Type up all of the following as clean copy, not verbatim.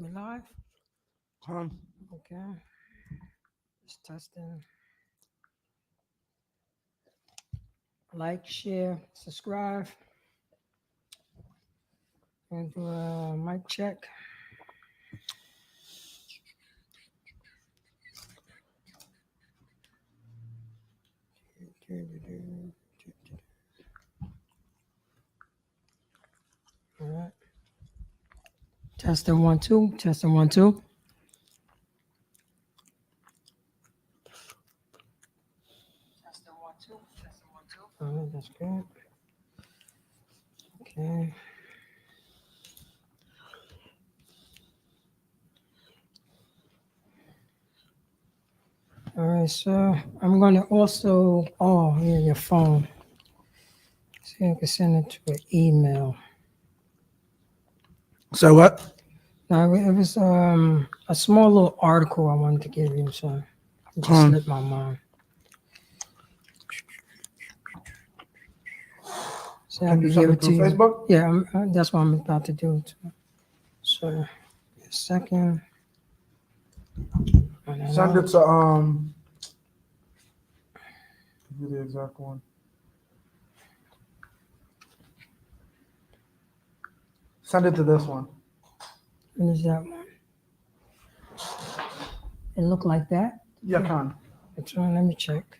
We live? Okay. Just testing. Like, share, subscribe, and do a mic check. All right. Testing 1 2. Testing 1 2. Testing 1 2. Testing 1 2. All right, that's good. Okay. All right, so I'm going to also, here, your phone. So you can send it to an email. So what? Now, it was a small little article I wanted to give you, so it just slipped my mind. So I Can can you give send it it to through you. Facebook? Yeah, that's what I'm about to do. So, a second. Send it to give you the exact one. Send it to this one. What is that one? It look like that? Yeah, can. It's on. Let me check.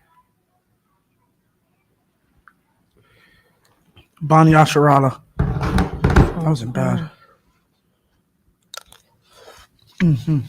Bani Asharala. That wasn't bad. Mm-hmm.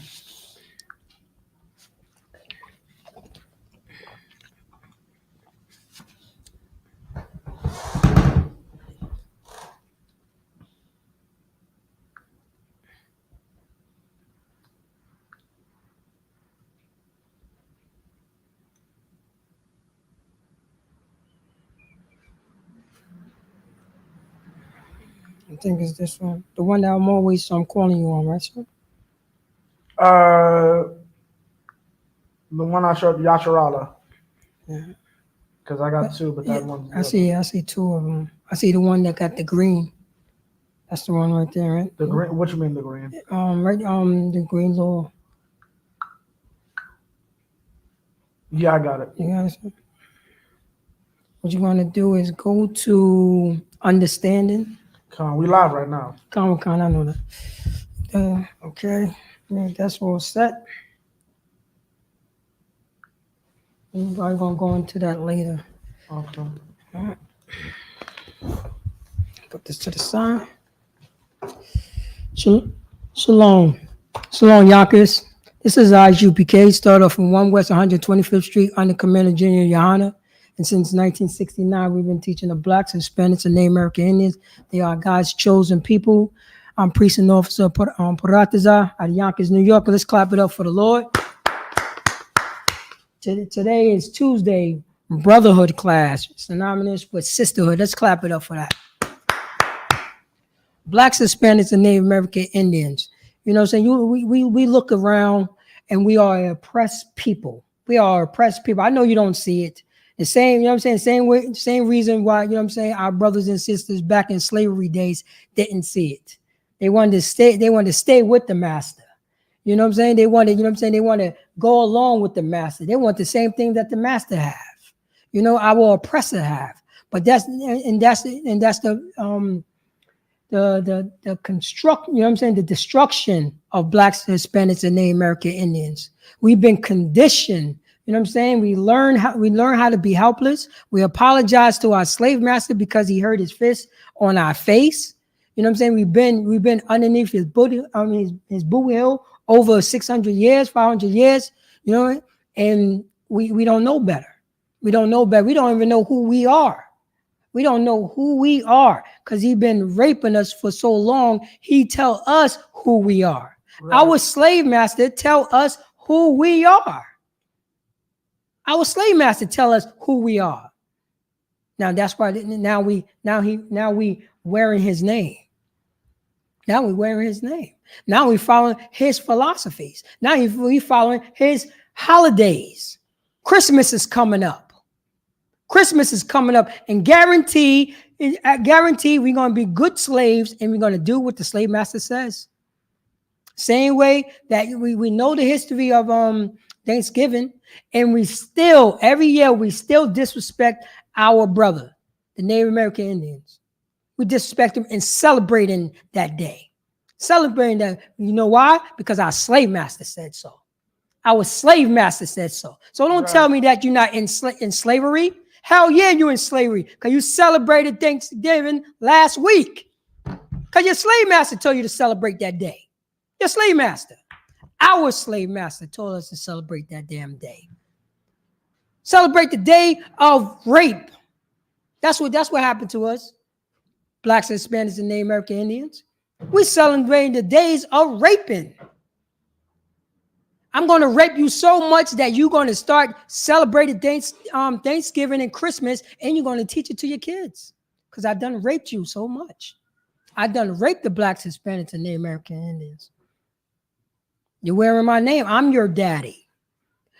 I think it's this one. The one that I'm calling you on, right, sir? The one I showed Yasharala. Yeah. Because I got two, but that Yeah, one's I see two of them. I see the one that got the green. That's the one right there, right? the green. What you mean the green? Right, the green little. Yeah, I got it. You guys, what you want to do is go to understanding. Come on, we live right now. I know that. Okay, yeah, that's all set. We're probably gonna go into that later. Okay. All right. Put this to the side. Shalom, Yakis. This is I.S.U.P.K. Start off from 1 West 125th Street under Commander Junior Johanna. And since 1969, we've been teaching the blacks, Hispanics, and Native American Indians. They are God's chosen people. I'm Priest and Officer Paratiza out of Yonkers, New York. Let's clap it up for the Lord. Today is Tuesday, Brotherhood class, synonymous with sisterhood. Let's clap it up for that. Blacks, Hispanics, and Native American Indians. You know what I'm saying? We look around and we are oppressed people. We are oppressed people. I know you don't see it. The same, you know what I'm saying? Same reason why, you know what I'm saying, our brothers and sisters back in slavery days didn't see it. They wanted to stay with the master. You know what I'm saying? They wanted, you know what I'm saying? They want to go along with the master. They want the same thing that the master have. You know, our oppressor have. But that's the construct, you know what I'm saying, the destruction of blacks, Hispanics, and Native American Indians. We've been conditioned, you know what I'm saying? We learn how to be helpless. We apologize to our slave master because he hurt his fist on our face. You know what I'm saying? We've been underneath his booty, his boot heel over 600 years, 500 years, you know, and we don't know better. We don't know better. We don't even know who we are. We don't know who we are because he's been raping us for so long. He tell us who we are. Right. Our slave master tell us who we are. Our slave master tell us who we are. Now that's why now we wearing his name. Now we wearing his name. Now we following his philosophies. Now we following his holidays. Christmas is coming up. Christmas is coming up, and guarantee we're going to be good slaves, and we're going to do what the slave master says. Same way that we know the history of Thanksgiving, and we still, every year, we still disrespect our brother, the Native American Indians. We disrespect them and celebrating that day. Celebrating that. You know why? Because our slave master said so. Our slave master said so. So don't tell me that you're not in slavery. Hell yeah, you're in slavery because you celebrated Thanksgiving last week. Because your slave master told you to celebrate that day. Your slave master. Our slave master told us to celebrate that damn day. Celebrate the day of rape. That's what happened to us. Blacks, Hispanics, and Native American Indians. We celebrating the days of raping. I'm going to rape you so much that you're going to start celebrating Thanksgiving and Christmas, and you're going to teach it to your kids. Because I done raped you so much. I done raped the Blacks, Hispanics, and Native American Indians. You're wearing my name. I'm your daddy.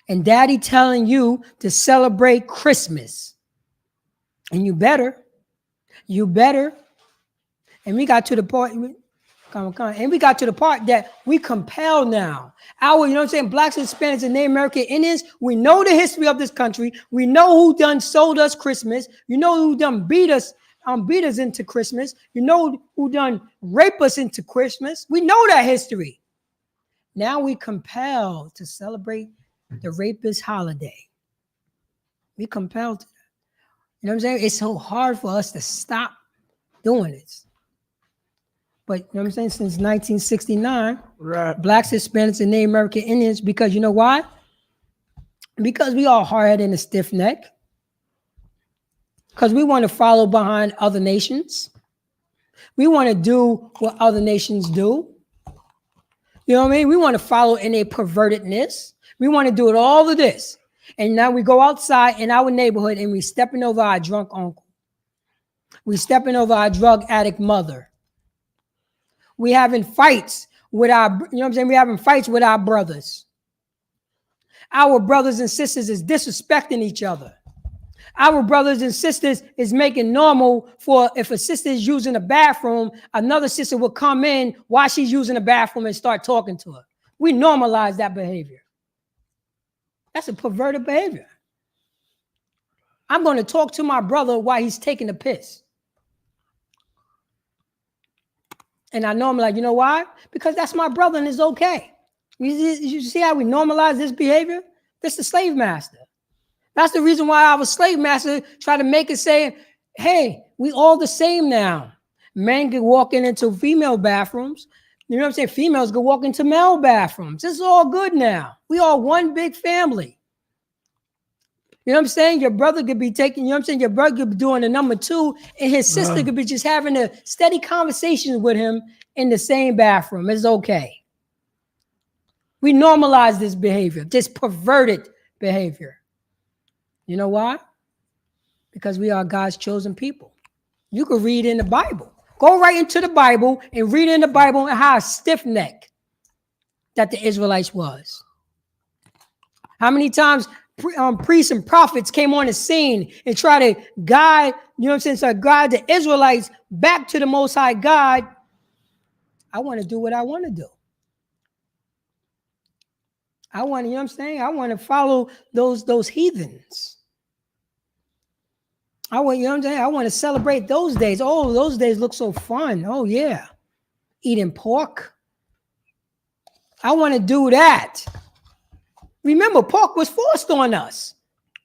And daddy telling you to celebrate Christmas. And you better. You better. And we got to the point... And we got to the part that we compel now. You know what I'm saying? Blacks, Hispanics, and Native American Indians, we know the history of this country. We know who done sold us Christmas. You know who done beat us into Christmas. You know who done rape us into Christmas. We know that history. Now we compel to celebrate the rapist holiday. We compelled to that. You know what I'm saying? It's so hard for us to stop doing this. But you know what I'm saying? Since 1969, Blacks, Hispanics, and Native American Indians, because you know why? Because we are hard-headed and a stiff neck. Because we want to follow behind other nations. We want to do what other nations do. You know what I mean? We want to follow in a pervertedness. We want to do it all of this. And now we go outside in our neighborhood and we stepping over our drunk uncle. We stepping over our drug addict mother. We having fights with our, you know what I'm saying? We having fights with our brothers. Our brothers and sisters is disrespecting each other. Our brothers and sisters is making normal for if a sister is using a bathroom, another sister will come in while she's using the bathroom and start talking to her. We normalize that behavior. That's a perverted behavior. I'm going to talk to my brother while he's taking a piss. And I know I'm like, you know why? Because that's my brother and it's okay. You see how we normalize this behavior? This is the slave master. That's the reason why our slave master tried to make it say, hey, we all the same now. Men can walk into female bathrooms. You know what I'm saying? Females can walk into male bathrooms. It's all good now. We are one big family. You know what I'm saying? Your brother could be taking, you know what I'm saying? Your brother could be doing a number 2, and his sister could be just having a steady conversation with him in the same bathroom. It's okay. We normalize this behavior, this perverted behavior. You know why? Because we are God's chosen people. You could read in the Bible. Go right into the Bible and read in the Bible how stiff-necked that the Israelites was. How many times priests and prophets came on the scene and try to guide, you know what I'm saying, so guide the Israelites back to the Most High God. I want to do what I want to do. I want, you know what I'm saying? I want to follow those heathens. You know what I'm saying? I want to celebrate those days. Oh, those days look so fun. Oh, yeah. Eating pork. I want to do that. Remember, pork was forced on us.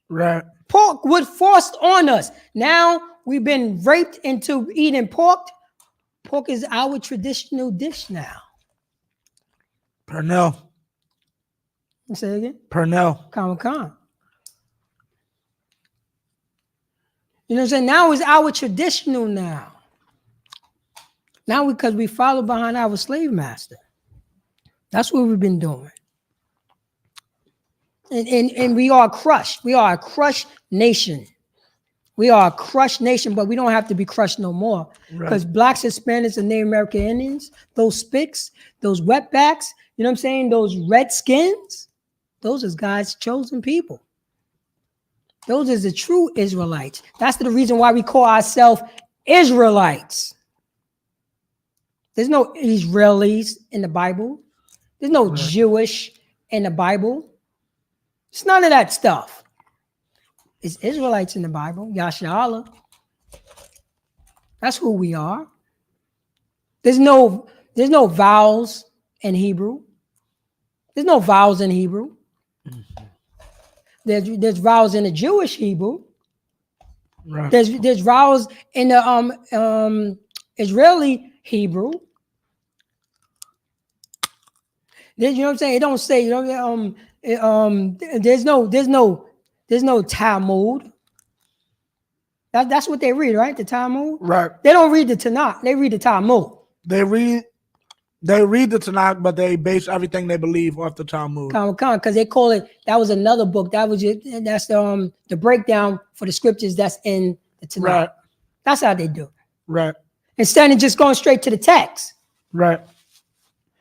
Right. Pork was forced on us. Now we've been raped into eating pork. Pork is our traditional dish now. Pernell. Say it again? Pernell. Con. You know what I'm saying? Now it's our traditional now. Now because we follow behind our slave master. That's what we've been doing. And we are crushed. We are a crushed nation. We are a crushed nation, but we don't have to be crushed no more. Because Blacks, Hispanics, and Native American Indians, those spics, those wetbacks, you know what I'm saying? Those redskins, those is God's chosen people. Those is the true Israelites. That's the reason why we call ourselves Israelites. There's no Israelis in the Bible. There's no Right. Jewish in the Bible. It's none of that stuff. It's Israelites in the Bible. Yasha Allah. That's who we are. There's no vowels in Hebrew. There's no vowels in Hebrew. There's vowels in the Jewish Hebrew. Right. There's vowels in the Israeli Hebrew. You know what I'm saying? It don't say, there's no Talmud. That's what they read, right? The Talmud. Right. They don't read the Tanakh. They read the Talmud. They read the Tanakh, but they base everything they believe off the Talmud. Because they call it, that was another book. That's the breakdown for the scriptures that's in the Tanakh. Right. That's how they do it. Right. Instead of just going straight to the text. Right.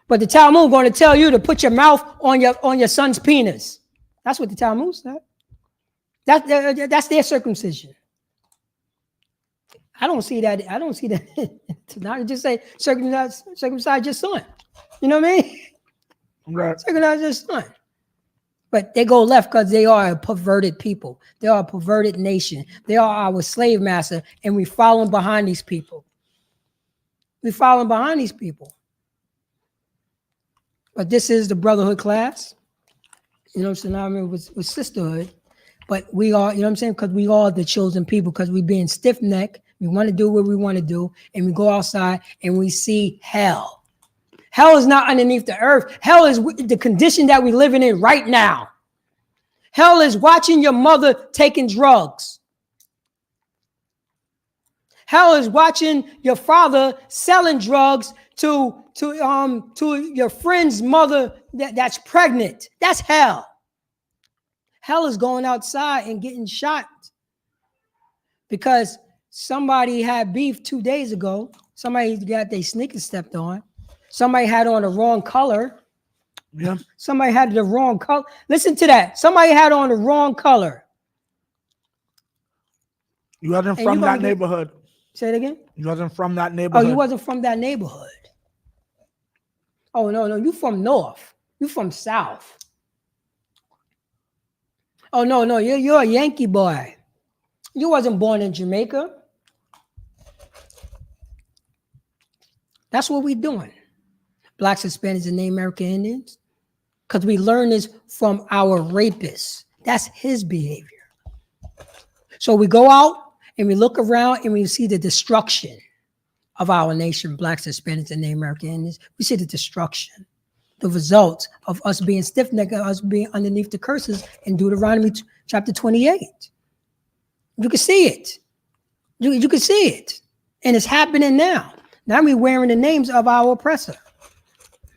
But the Talmud going to tell you to put your mouth on your son's penis. That's what the Talmud said. That's their circumcision. I don't see that. Tanakh just say circumcise your son. You know what I mean? Right. Circumcise your son. But they go left because they are a perverted people. They are a perverted nation. They are our slave master, and we following behind these people. We following behind these people. But this is the brotherhood class. You know what I'm saying? I mean, with sisterhood. But we are, you know what I'm saying? Because we are the chosen people, because we being stiff-necked. We want to do what we want to do. And we go outside and we see hell. Hell is not underneath the earth. Hell is the condition that we're living in right now. Hell is watching your mother taking drugs. Hell is watching your father selling drugs to your friend's mother that's pregnant. That's hell. Hell is going outside and getting shot because somebody had beef 2 days ago. Somebody got their sneakers stepped on. Somebody had on the wrong color. Yeah. Somebody had the wrong color. Listen to that. Somebody had on the wrong color. You wasn't from that neighborhood. Say it again. You wasn't from that neighborhood. Oh, you wasn't from that neighborhood. Oh, no. You from north. You from south. Oh, no. You're a Yankee boy. You wasn't born in Jamaica. That's what we doing. Blacks, Hispanics, and Native American Indians. Because we learn this from our rapists. That's his behavior. So we go out and we look around and we see the destruction of our nation, Blacks, Hispanics, and Native American Indians. We see the destruction, the results of us being stiff-necked, us being underneath the curses in Deuteronomy chapter 28. You can see it. You can see it. And it's happening now. Now we're wearing the names of our oppressor.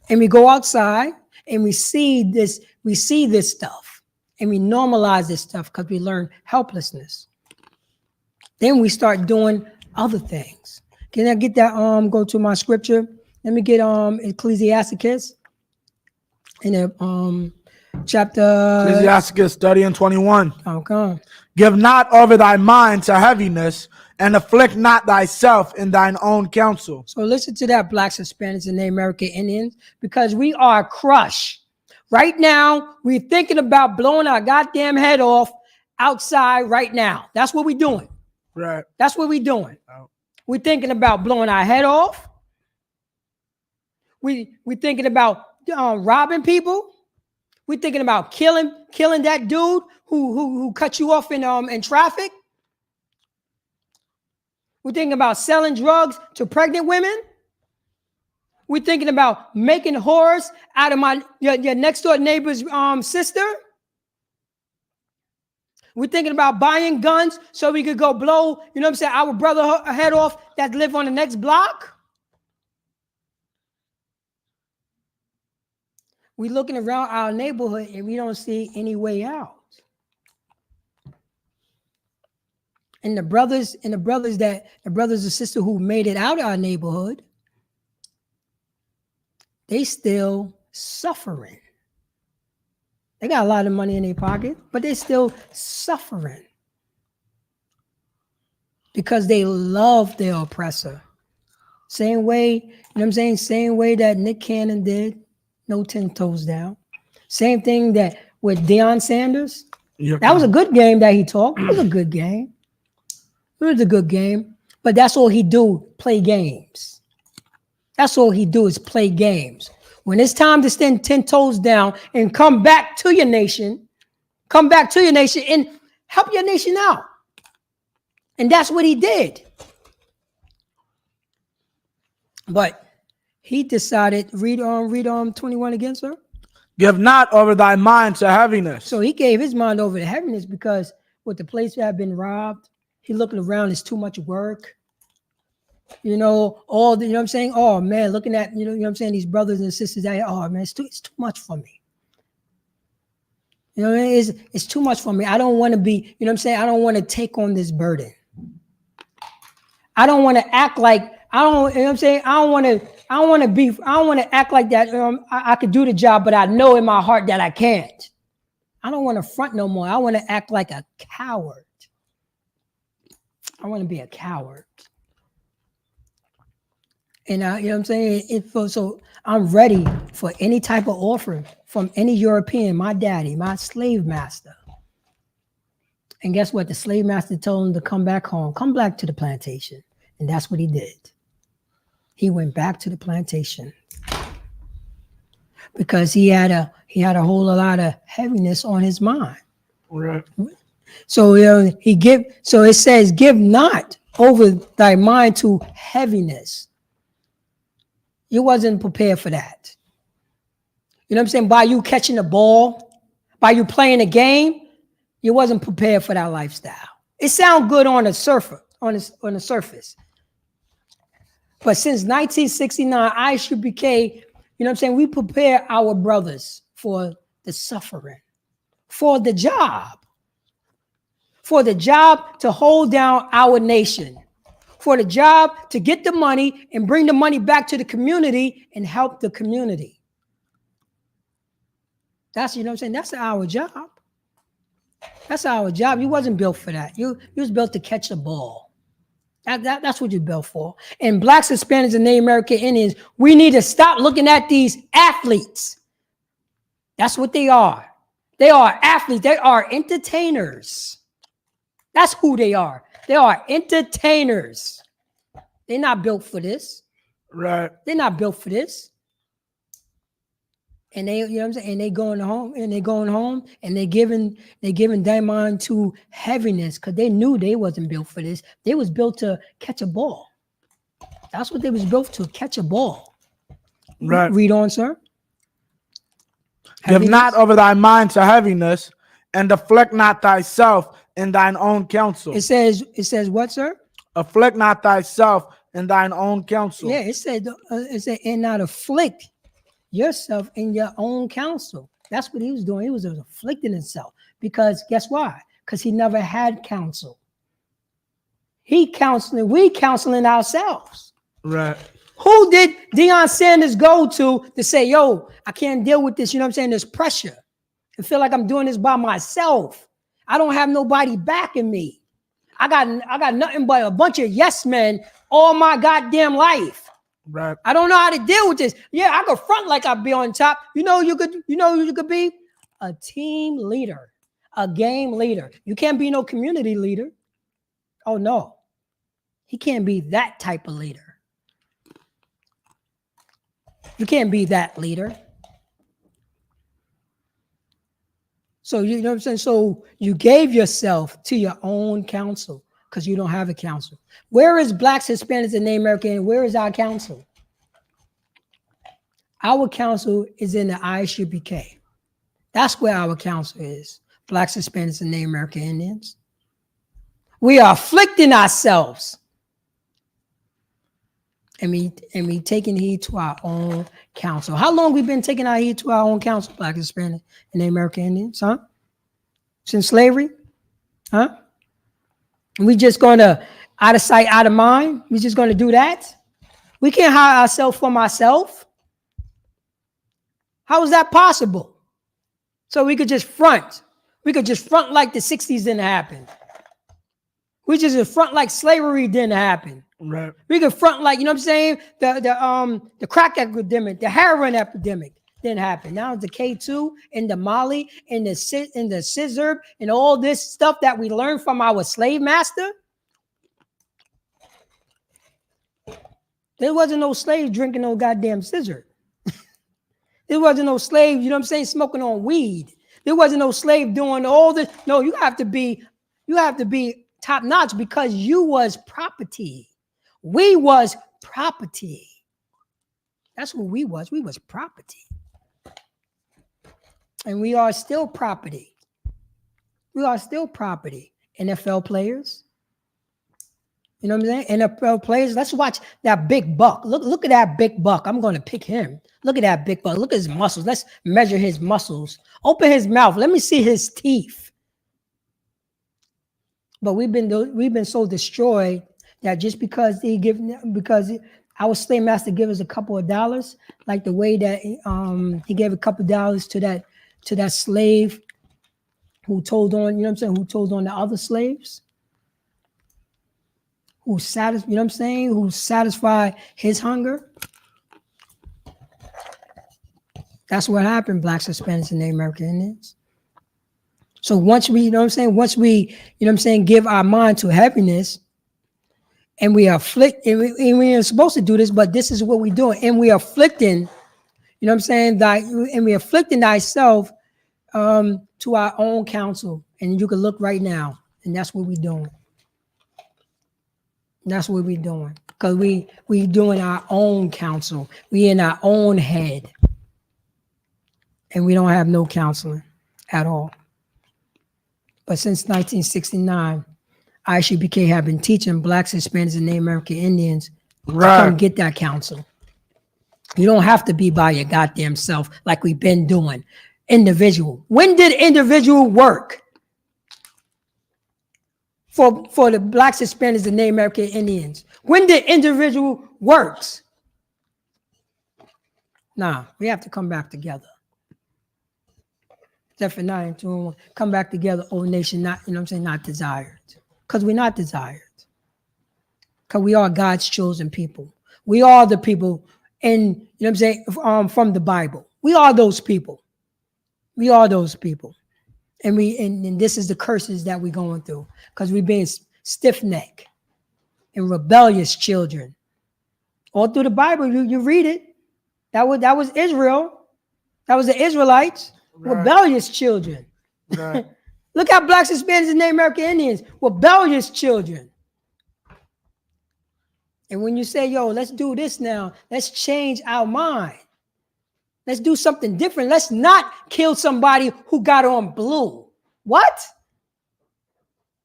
And we go outside and we see this stuff. And we normalize this stuff because we learn helplessness. Then we start doing other things. Can I get that? Go to my scripture. Let me get Ecclesiasticus in the chapter. Ecclesiasticus 30 and 21. Okay. Give not over thy mind to heaviness, and afflict not thyself in thine own counsel. So listen to that, Blacks, Hispanics, and Native American Indians, because we are crushed. Right now, we're thinking about blowing our goddamn head off outside right now. That's what we're doing. Right. That's what we're doing. Oh. We're thinking about blowing our head off. We're thinking about robbing people. We're thinking about killing that dude who cut you off in traffic. We're thinking about selling drugs to pregnant women. We're thinking about making whores out of your next door neighbor's sister. We're thinking about buying guns so we could go blow, you know what I'm saying, our brother head off that live on the next block. We're looking around our neighborhood and we don't see any way out. And the brothers and sisters who made it out of our neighborhood, they still suffering. They got a lot of money in their pocket, but they still suffering because they love their oppressor. Same way, you know what I'm saying? Same way that Nick Cannon did. No 10 toes down. Same thing that with Deion Sanders. Yep. That was a good game that he talked. It was a good game. It was a good game. But that's all he do, play games. That's all he do is play games. When it's time to stand 10 toes down and come back to your nation, and help your nation out. And that's what he did. But he decided, read on 21 again, sir. Give not over thy mind to heaviness. So he gave his mind over to heaviness because with the place that had been robbed, he looking around, it's too much work. You know, all the, you know what I'm saying? Oh man, looking at, you know what I'm saying, these brothers and sisters, oh man, it's too much for me. You know, it's too much for me. I don't want to be, you know what I'm saying? I don't want to take on this burden. I don't want to act like, I don't, you know what I'm saying? I don't want to act like that. I could do the job, but I know in my heart that I can't. I don't want to front no more. I want to act like a coward. I want to be a coward. And you know what I'm saying? So I'm ready for any type of offer from any European, my daddy, my slave master. And guess what? The slave master told him to come back home, come back to the plantation. And that's what he did. He went back to the plantation because he had a whole lot of heaviness on his mind. Right. So so it says, give not over thy mind to heaviness. You wasn't prepared for that. You know what I'm saying? By you catching the ball, by you playing a game, you wasn't prepared for that lifestyle. It sounds good on the surface, on the surface. But since 1969, I.S.U.P.K, you know what I'm saying, we prepare our brothers for the suffering, for the job to hold down our nation, for the job to get the money and bring the money back to the community and help the community. That's, you know what I'm saying, that's our job. That's our job. You wasn't built for that. You was built to catch the ball. That's what you're built for. And blacks, Hispanics, and Native American Indians, we need to stop looking at these athletes. That's what they are. They are athletes. They are entertainers. That's who they are. They are entertainers. They're not built for this. Right. They're not built for this. And they, you know what I'm saying, and they going home and they're giving their mind to heaviness because they knew they wasn't built for this. They was built to catch a ball. That's what they was built to, catch a ball. Right. Read on, sir. Give not over thy mind to heaviness, and afflict not thyself in thine own counsel. It says what, sir? Afflict not thyself in thine own counsel. Yeah, it said and not afflict yourself in your own counsel. That's what he was doing. He was afflicting himself because guess why? Because he never had counsel. We counseling ourselves. Right. Who did Deion Sanders go to say, yo, I can't deal with this, you know what I'm saying, this pressure. I feel like I'm doing this by myself. I don't have nobody backing me. I got nothing but a bunch of yes men all my goddamn life. Right. I don't know how to deal with this. Yeah, I could front like I'd be on top. You could be a team leader, a game leader. You can't be no community leader. Oh no. He can't be that type of leader. You can't be that leader. So you know what I'm saying? So you gave yourself to your own counsel because you don't have a counsel. Where is blacks, Hispanics, and Native American? Where is our counsel? Our counsel is in the I.S.U.P.K. That's where our counsel is. Blacks, Hispanics, and Native American Indians. We are afflicting ourselves. And we taking heed to our own counsel. How long we been taking our heed to our own counsel, Black, Hispanic, and Native American Indians, huh? Since slavery? Huh? We just gonna out of sight, out of mind? We just gonna do that? We can't hide ourselves from ourselves. How is that possible? So we could just front. We could just front like the 60s didn't happen. We just front like slavery didn't happen. Right. We could front like, you know what I'm saying? The crack epidemic, the heroin epidemic. Didn't happen. Now the K2 and the Mali and the scissor and all this stuff that we learned from our slave master. There wasn't no slave drinking no goddamn scissor. There wasn't no slave, you know what I'm saying, smoking on weed. There wasn't no slave doing all this. No, you have to be top notch because you was property. We was property. That's what we was. We was property. And we are still property. We are still property. NFL players. You know what I'm saying? NFL players. Let's watch that big buck. Look at that big buck. I'm going to pick him. Look at that big buck. Look at his muscles. Let's measure his muscles. Open his mouth. Let me see his teeth. But we've been so destroyed that just because our slave master gave us a couple of dollars, like the way that he gave a couple of dollars to that slave who told on, you know what I'm saying, who told on the other slaves, who satisfied his hunger. That's what happened, Blacks, Hispanics, and Native American Indians. So once we, you know what I'm saying, give our mind to heaviness, and we afflict, and we are supposed to do this, but this is what we're doing, and we are afflicting, you know what I'm saying, and we are afflicting thyself to our own counsel. And you can look right now, and that's what we're doing. That's what we're doing, because we doing our own counsel. We in our own head, and we don't have no counseling at all. But since 1969, I.S.U.P.K have been teaching Blacks, Hispanics, and Native American Indians to come get that counsel. You don't have to be by your goddamn self like we've been doing. Individual. When did individual work for the Blacks, Hispanics, and Native American Indians? When did individual works? Nah, we have to come back together. Except 9, 2, and 1. Come back together, old nation, not, you know what I'm saying, not desired. Because we're not desired. Because we are God's chosen people. We are the people in, you know what I'm saying, from the Bible. We are those people. We are those people. And this is the curses that we're going through. Because we're being stiff-necked and rebellious children. All through the Bible, you read it. That was Israel. That was the Israelites. Right. Rebellious children. Right. Look at Blacks, Hispanics, and Native American Indians. Rebellious children. And when you say, yo, let's do this now. Let's change our mind. Let's do something different. Let's not kill somebody who got on blue. What?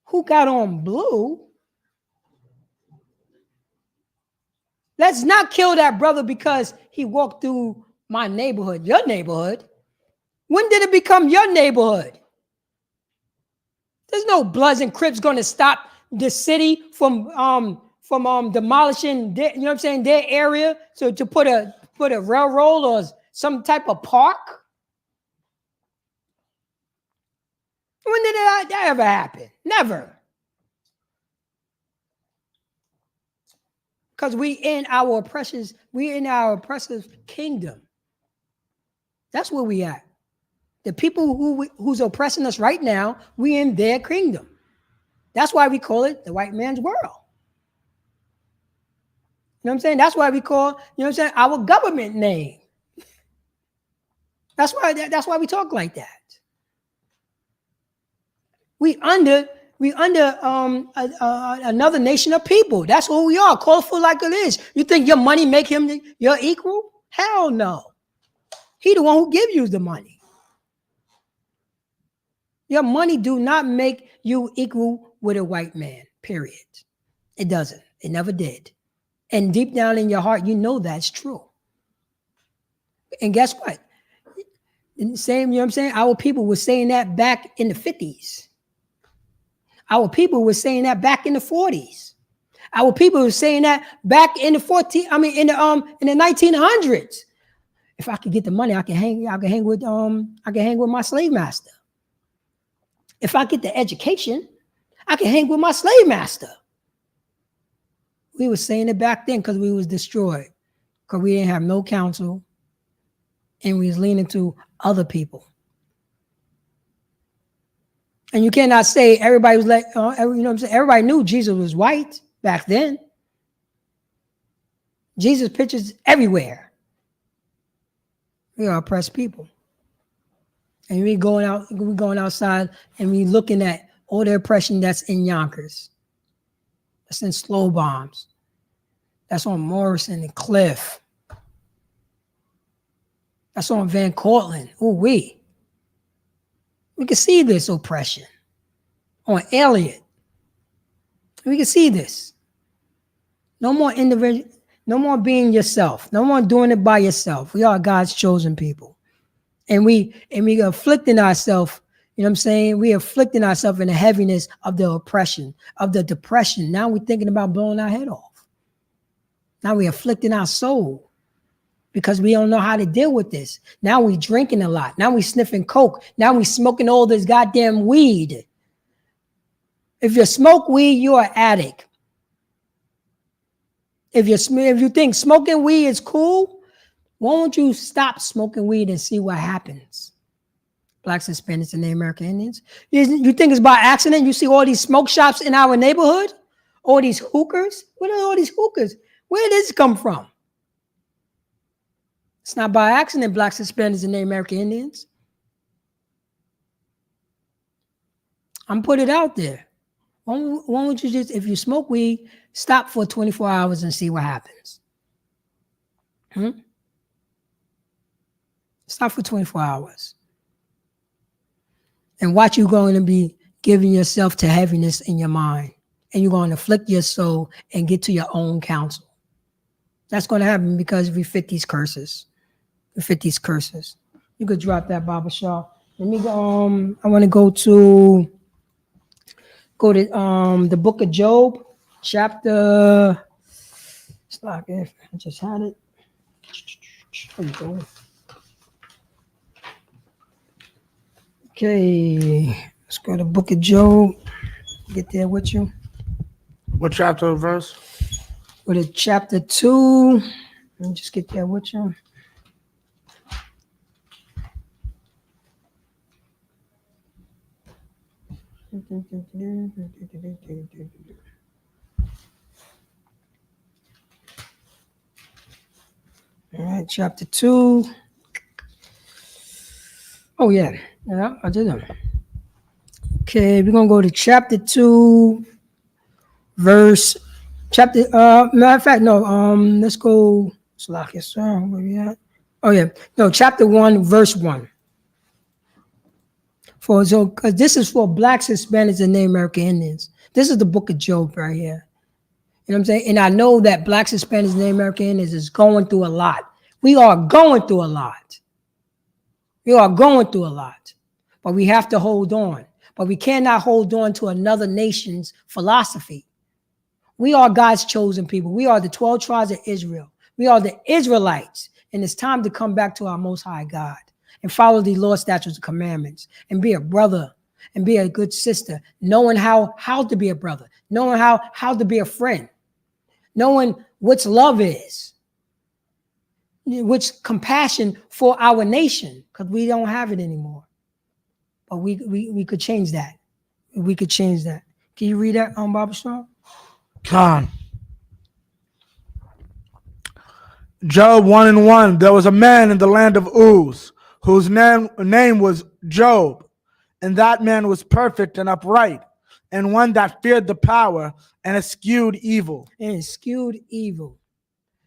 Who got on blue? Let's not kill that brother because he walked through my neighborhood, your neighborhood. When did it become your neighborhood? There's no Bloods and Crips going to stop the city from demolishing their, you know what I'm saying, their area so to put a railroad or some type of park. When did that ever happen? Never. Because we in our oppressor's kingdom. That's where we at. The people who's oppressing us right now, we in their kingdom. That's why we call it the white man's world. You know what I'm saying? That's why we call, you know what I'm saying, our government name. That's why we talk like that. We under another nation of people. That's who we are. Colorful like it is. You think your money make him your equal? Hell no. He the one who give you the money. Your money do not make you equal with a white man, period. It doesn't. It never did. And deep down in your heart, you know that's true. And guess what? Same, you know what I'm saying? Our people were saying that back in the 50s. Our people were saying that back in the 40s. Our people were saying that back in the 1900s. If I could get the money, I can hang with my slave master. If I get the education, I can hang with my slave master. We were saying it back then because we was destroyed. Because we didn't have no counsel. and we was leaning to other people. And you cannot say everybody was like, you know what I'm saying? Everybody knew Jesus was white back then. Jesus pictures everywhere. We are oppressed people. And we going outside and we looking at all the oppression that's in Yonkers. That's in Slow Bombs. That's on Morrison and Cliff. That's on Van Cortlandt. Ooh, we can see this oppression on Elliott. We can see this. No more individual, no more being yourself. No more doing it by yourself. We are God's chosen people. And we afflicting ourselves, you know what I'm saying? We afflicting ourselves in the heaviness of the oppression, of the depression. Now we're thinking about blowing our head off. Now we're afflicting our soul because we don't know how to deal with this. Now we drinking a lot. Now we sniffing coke. Now we smoking all this goddamn weed. If you smoke weed, you're an addict. If you think smoking weed is cool, won't you stop smoking weed and see what happens? Blacks, Hispanics, and Native American Indians. You think it's by accident? You see all these smoke shops in our neighborhood? All these hookers? Where are all these hookers? Where did this come from? It's not by accident, Blacks, Hispanics, and Native American Indians. I'm putting it out there. Why don't you just, if you smoke weed, stop for 24 hours and see what happens? Stop for 24 hours. And watch you going to be giving yourself to heaviness in your mind. And you're going to afflict your soul and get to your own counsel. That's going to happen because we fit these curses. We fit these curses. You could drop that, Baba Shaw. Let me go. I want to go to the book of Job, chapter. It's like if I just had it. There you go. Okay, let's go to the book of Job. Get there with you. What chapter or verse? Go to chapter 2. Let me just get there with you. All right, chapter 2. Oh, yeah, I did them. Okay, we're going to go to chapter 2, verse, matter of fact, no, let's go, Slack, yes, sir, where we at? Oh, yeah, no, chapter 1, verse 1. Because this is for Blacks, Hispanics, and Native American Indians. This is the book of Job right here. You know what I'm saying? And I know that Blacks, Hispanics, and Native American Indians is going through a lot. We are going through a lot. We are going through a lot. But we have to hold on. But we cannot hold on to another nation's philosophy. We are God's chosen people. We are the 12 tribes of Israel. We are the Israelites. And it's time to come back to our Most High God and follow the law, statutes, and commandments and be a brother and be a good sister, knowing how to be a brother, knowing how to be a friend, knowing what love is, which compassion for our nation, because we don't have it anymore. But we could change that. We could change that. Can you read that, Baba Shaw? Con. Job 1:1. There was a man in the land of Uz, whose name was Job, and that man was perfect and upright, and one that feared the power and eschewed evil. And eschewed evil.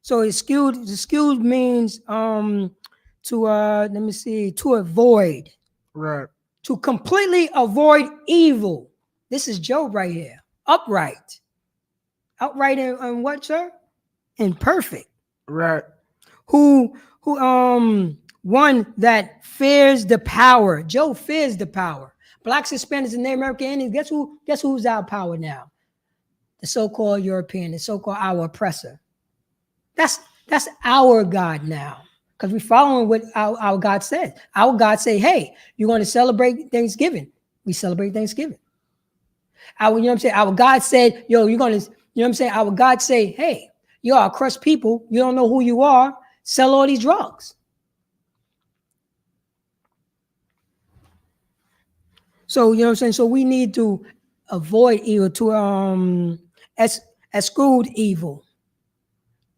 So eschewed means to to avoid. Right. To completely avoid evil. This is Job right here. Upright. Upright and what, sir? And perfect. Right. Who one that fears the power. Job fears the power. Blacks, Hispanics, and Native American Indians. Guess who's our power now? The so-called European, the so-called our oppressor. That's our God now. Because we're following what our God said. Our God say, hey, you're going to celebrate Thanksgiving. We celebrate Thanksgiving. You know what I'm saying? Our God said, yo, you're going to, you know what I'm saying? Our God say, hey, you are a crushed people. You don't know who you are. Sell all these drugs. So you know what I'm saying. So we need to avoid evil, to exclude evil.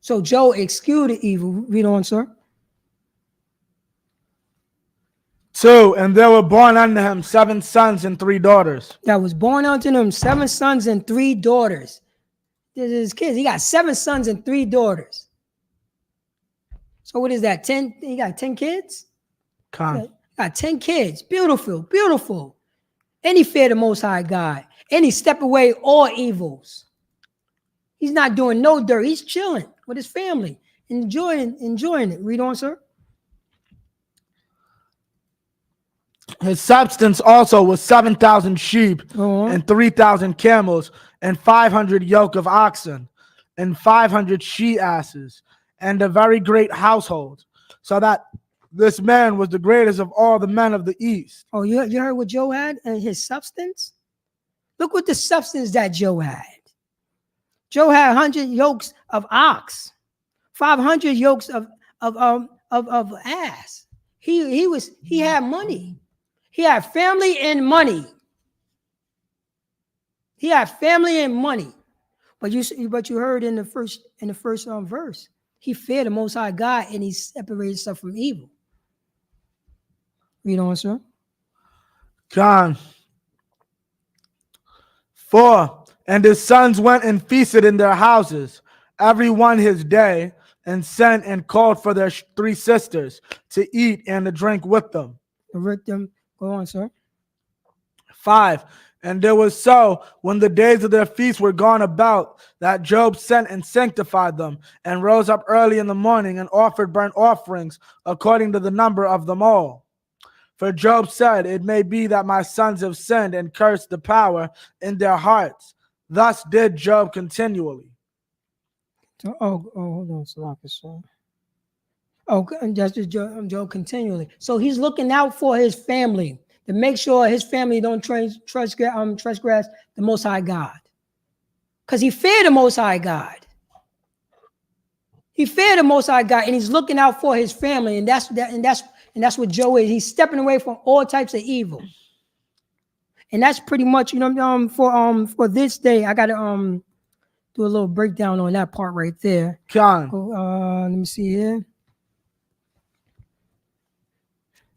So Job excluded evil. Read on, sir. 2. And there were born unto him 7 sons and 3 daughters. That was born unto him 7 sons and 3 daughters. This is his kids. He got 7 sons and 3 daughters. So what is that? 10? He got 10 kids? Con. He got 10 kids. Beautiful, beautiful. And he feared the Most High God. And he stepped away all evils. He's not doing no dirt. He's chilling with his family, enjoying it. Read on, sir. His substance also was 7,000 sheep and 3,000 camels and 500 yoke of oxen and 500 she-asses and a very great household, so that this man was the greatest of all the men of the East. Oh, you heard what Joe had and his substance? Look what the substance that Joe had. Joe had 100 yokes of ox, 500 yokes of ass. He had money. He had family and money. He had family and money. But you heard in the first verse, he feared the Most High God and he separated himself from evil. Read on, sir. John 4. And his sons went and feasted in their houses, every one his day, and sent and called for their 3 sisters to eat and to drink with them. Go on, sir. 5. And there was so, when the days of their feast were gone about, that Job sent and sanctified them, and rose up early in the morning, and offered burnt offerings according to the number of them all. For Job said, it may be that my sons have sinned and cursed the power in their hearts. Thus did Job continually. Hold on, sir. Oh, that's just Job continually. So he's looking out for his family to make sure his family don't transgress the Most High God, because he feared the Most High God. He feared the Most High God, and he's looking out for his family, and that's what Job is. He's stepping away from all types of evil. And that's pretty much, for this day, I gotta do a little breakdown on that part right there. John. Let me see here.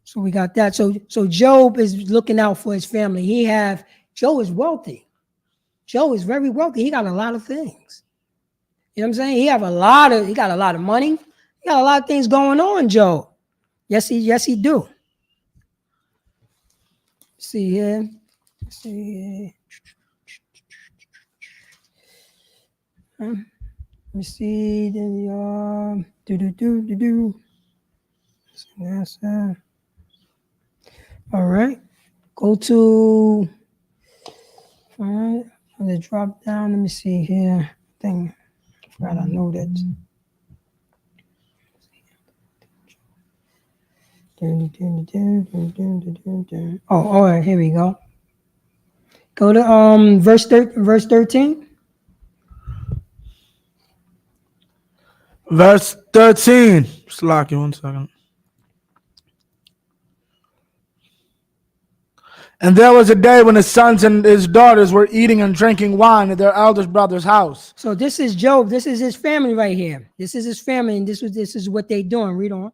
So we got that. So Job is looking out for his family. Job is wealthy. Job is very wealthy. He got a lot of things. You know what I'm saying? He got a lot of money. He got a lot of things going on, Job. Yes, he do. See here. Let me see. Yes, all right. Go to. All right. I'm gonna drop down. Let me see here. I forgot I know that. Oh, all right. Here we go. Go to verse 13. Verse 13. Slack you 1 second. And there was a day when his sons and his daughters were eating and drinking wine at their eldest brother's house. So this is Job. This is his family right here. This is his family, and this is what they doing. Read on.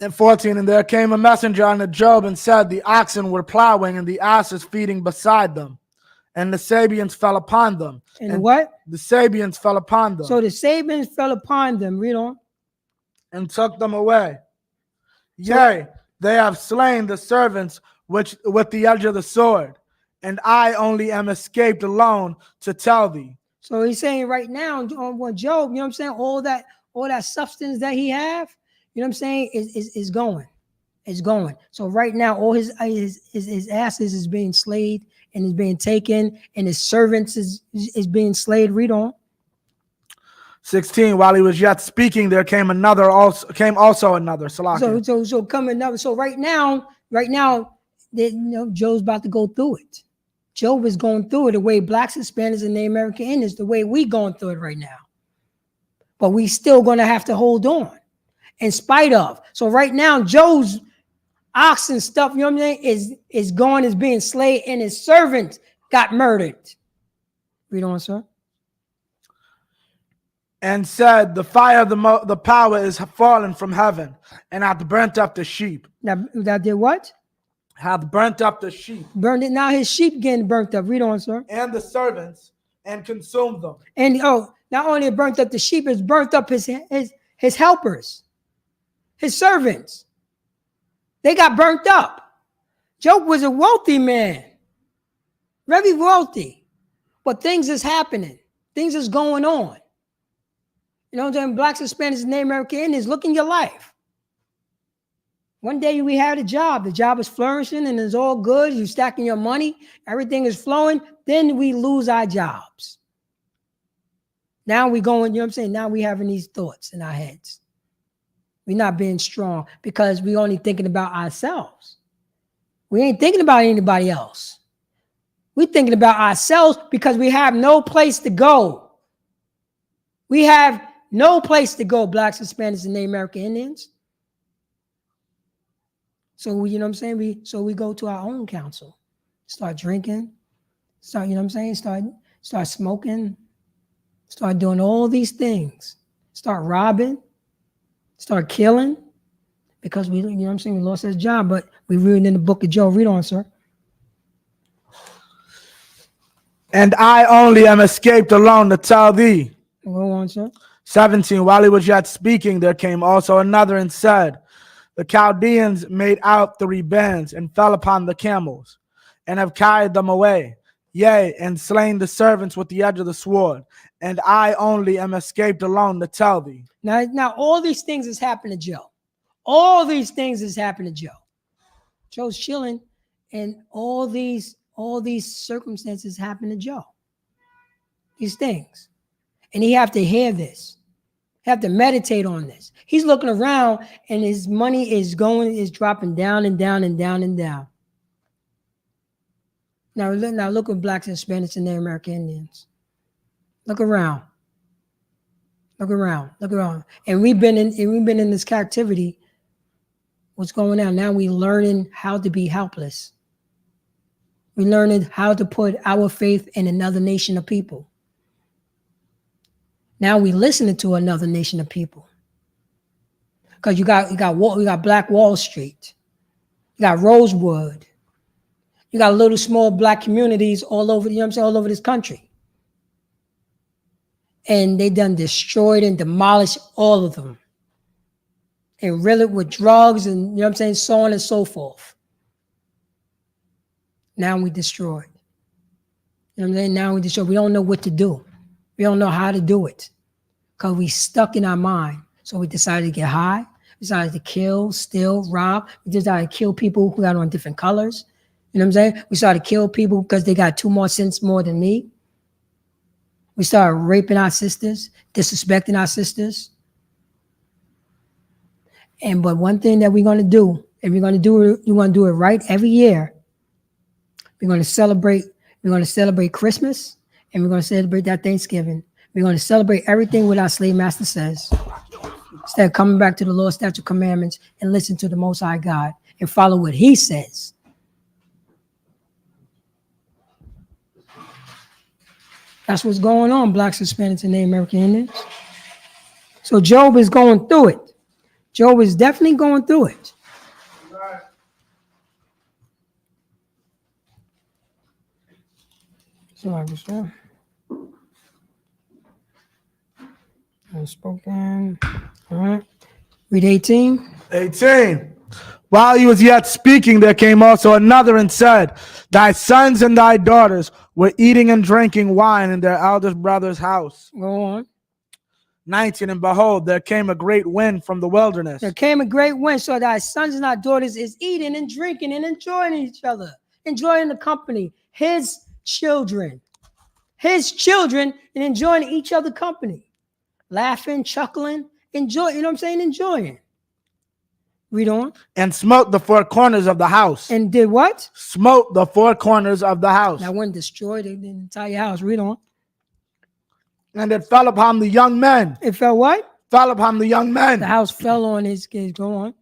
And 14, and there came a messenger unto Job and said, the oxen were plowing and the asses feeding beside them. And the Sabians fell upon them. And what? The Sabians fell upon them. So the Sabians fell upon them. Read on. And took them away. Yea, they have slain the servants which with the edge of the sword. And I only am escaped alone to tell thee. So he's saying right now on Job, you know what I'm saying? All that substance that he have, you know what I'm saying, is going. It's going. So right now, all his asses is being slayed and is being taken, and his servants is being slayed. Read on. 16. While he was yet speaking, there came also another. So come another. So right now, Job's about to go through it. Job is going through it the way blacks, Hispanics, and Native American Indians, the way we going through it right now. But we still going to have to hold on in spite of. So right now, Job's oxen stuff, you know what I'm saying, is going, is being slain, and his servants got murdered. Read on, sir. And said, the fire of the power is fallen from heaven, and hath burnt up the sheep. Now that did what? Hath burnt up the sheep. Burned it. Now his sheep getting burnt up. Read on, sir. And the servants, and consumed them. And not only it burnt up the sheep, it's burnt up his helpers, his servants. They got burnt up. Job was a wealthy man, very wealthy, but things is happening. Things is going on. You know what I'm saying? Blacks, Hispanics, and Native American Indians, look in your life. One day we had a job. The job is flourishing and it's all good. You're stacking your money. Everything is flowing. Then we lose our jobs. Now we going, you know what I'm saying? Now we having these thoughts in our heads. We're not being strong because we only thinking about ourselves. We ain't thinking about anybody else. We're thinking about ourselves because we have no place to go. We have no place to go, Blacks, Hispanics, and Native American Indians. So, you know what I'm saying? So we go to our own council, start drinking, start, you know what I'm saying? Start smoking, start doing all these things, start robbing, start killing, because we, you know what I'm saying? We lost his job, but we read in the book of Job. Read on, sir. And I only am escaped alone to tell thee. Go on, sir. 17, while he was yet speaking, there came also another and said, the Chaldeans made out 3 bands and fell upon the camels and have carried them away, yea, and slain the servants with the edge of the sword. And I only am escaped alone to tell thee. Now all these things has happened to Joe. All these things has happened to Joe. Joe's chilling, and all these circumstances happen to Joe. These things. And he have to hear this. He have to meditate on this. He's looking around and his money is dropping down and down and down and down. Now look at Blacks, Hispanics, and Native American Indians. Look around. Look around. Look around. And we've been in this captivity. What's going on? Now we're learning how to be helpless. We're learning how to put our faith in another nation of people. Now we listening to another nation of people. Because you got Black Wall Street. You got Rosewood. You got little small Black communities all over, you know what I'm saying, all over this country. And they done destroyed and demolished all of them. And really with drugs and, you know what I'm saying, so on and so forth. Now we destroyed. You know what I'm saying? Now we destroyed. We don't know what to do. We don't know how to do it. Because we stuck in our mind. So we decided to get high. We decided to kill, steal, rob. We decided to kill people who got on different colors. You know what I'm saying? We started to kill people because they got 2 more cents more than me. We started raping our sisters, disrespecting our sisters. But one thing that we're going to do, and we're going to do it right every year. We're going to celebrate Christmas, and we're going to celebrate that Thanksgiving. We're going to celebrate everything what our slave master says. Instead of coming back to the Lord's statute commandments and listen to the Most High God and follow what he says. That's what's going on, Blacks, Hispanics, and Native American Indians. So Job is going through it. Job is definitely going through it. So I was unspoken. All right. Read 18. 18. While he was yet speaking, there came also another and said, thy sons and thy daughters were eating and drinking wine in their eldest brother's house. Go on. 19. And behold, there came a great wind from the wilderness. There came a great wind, so thy sons and thy daughters is eating and drinking and enjoying each other, enjoying the company. His children, and enjoying each other company. Laughing, chuckling, enjoying, you know what I'm saying? Enjoying. Read on. And smote the 4 corners of the house. And did what? Smote the 4 corners of the house. That one destroyed the entire house. Read on. And it fell upon the young men. It fell what? Fell upon the young men. The house fell on his kids. Go on.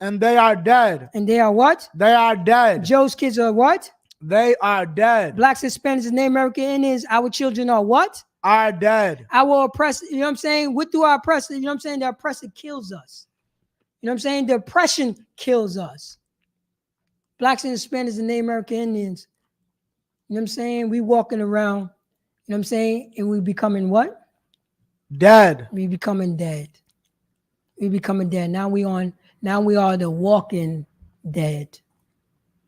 And they are dead. And they are what? They are dead. Joe's kids are what? They are dead. Blacks, Hispanics, and Native American Indians, our children are what? Are dead. Our oppressor, you know what I'm saying? What do our oppressor, you know what I'm saying? The oppressor kills us. You know what I'm saying? The oppression kills us. Blacks and Hispanics and Native American Indians, you know what I'm saying? We walking around, you know what I'm saying? And we becoming what? Dead. We becoming dead. We becoming dead. Now we are the walking dead.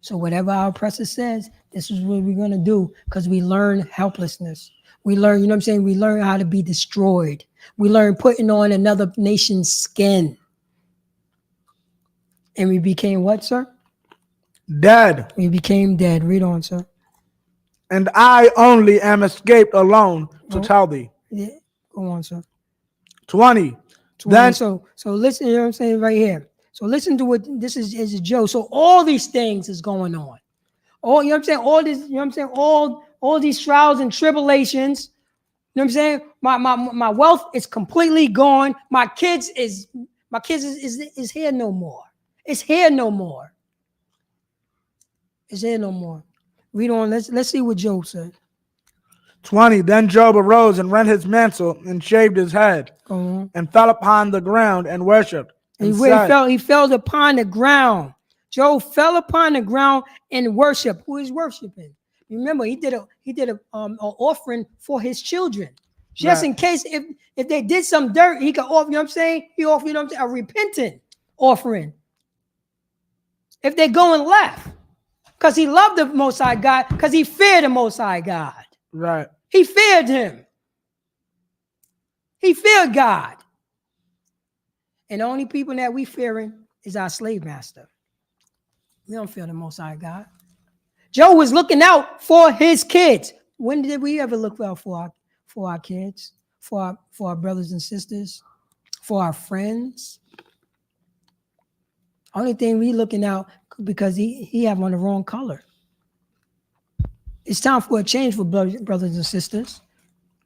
So whatever our oppressor says, this is what we're gonna do, because we learn helplessness. We learn, you know what I'm saying? We learn how to be destroyed. We learn putting on another nation's skin. And we became what, sir? Dead. We became dead. Read on, sir. And I only am escaped alone to tell thee. Yeah. Go on, sir. 20. Then so listen, you know what I'm saying right here. So listen to what this is a Joe. So all these things is going on. All, you know what I'm saying? All this, you know what I'm saying? All these trials and tribulations. You know what I'm saying? My wealth is completely gone. My kids is here no more. It's here no more. It's here no more. Read on. Let's see what Job said. 20. Then Job arose and rent his mantle and shaved his head and fell upon the ground and worshipped. And he fell upon the ground. Job fell upon the ground and worshiped. Who is worshiping? Remember, he did a offering for his children, just in case if they did some dirt, he could offer. You know what I'm saying? He offered, you know what I'm saying, a repentant offering. If they're going left, because he loved the Most High God, because he feared the Most High God. Right. He feared him. He feared God. And the only people that we fearing is our slave master. We don't fear the Most High God. Job was looking out for his kids. When did we ever look out for our kids, for our brothers and sisters, for our friends? Only thing we looking out because he have on the wrong color. It's time for a change for brothers and sisters.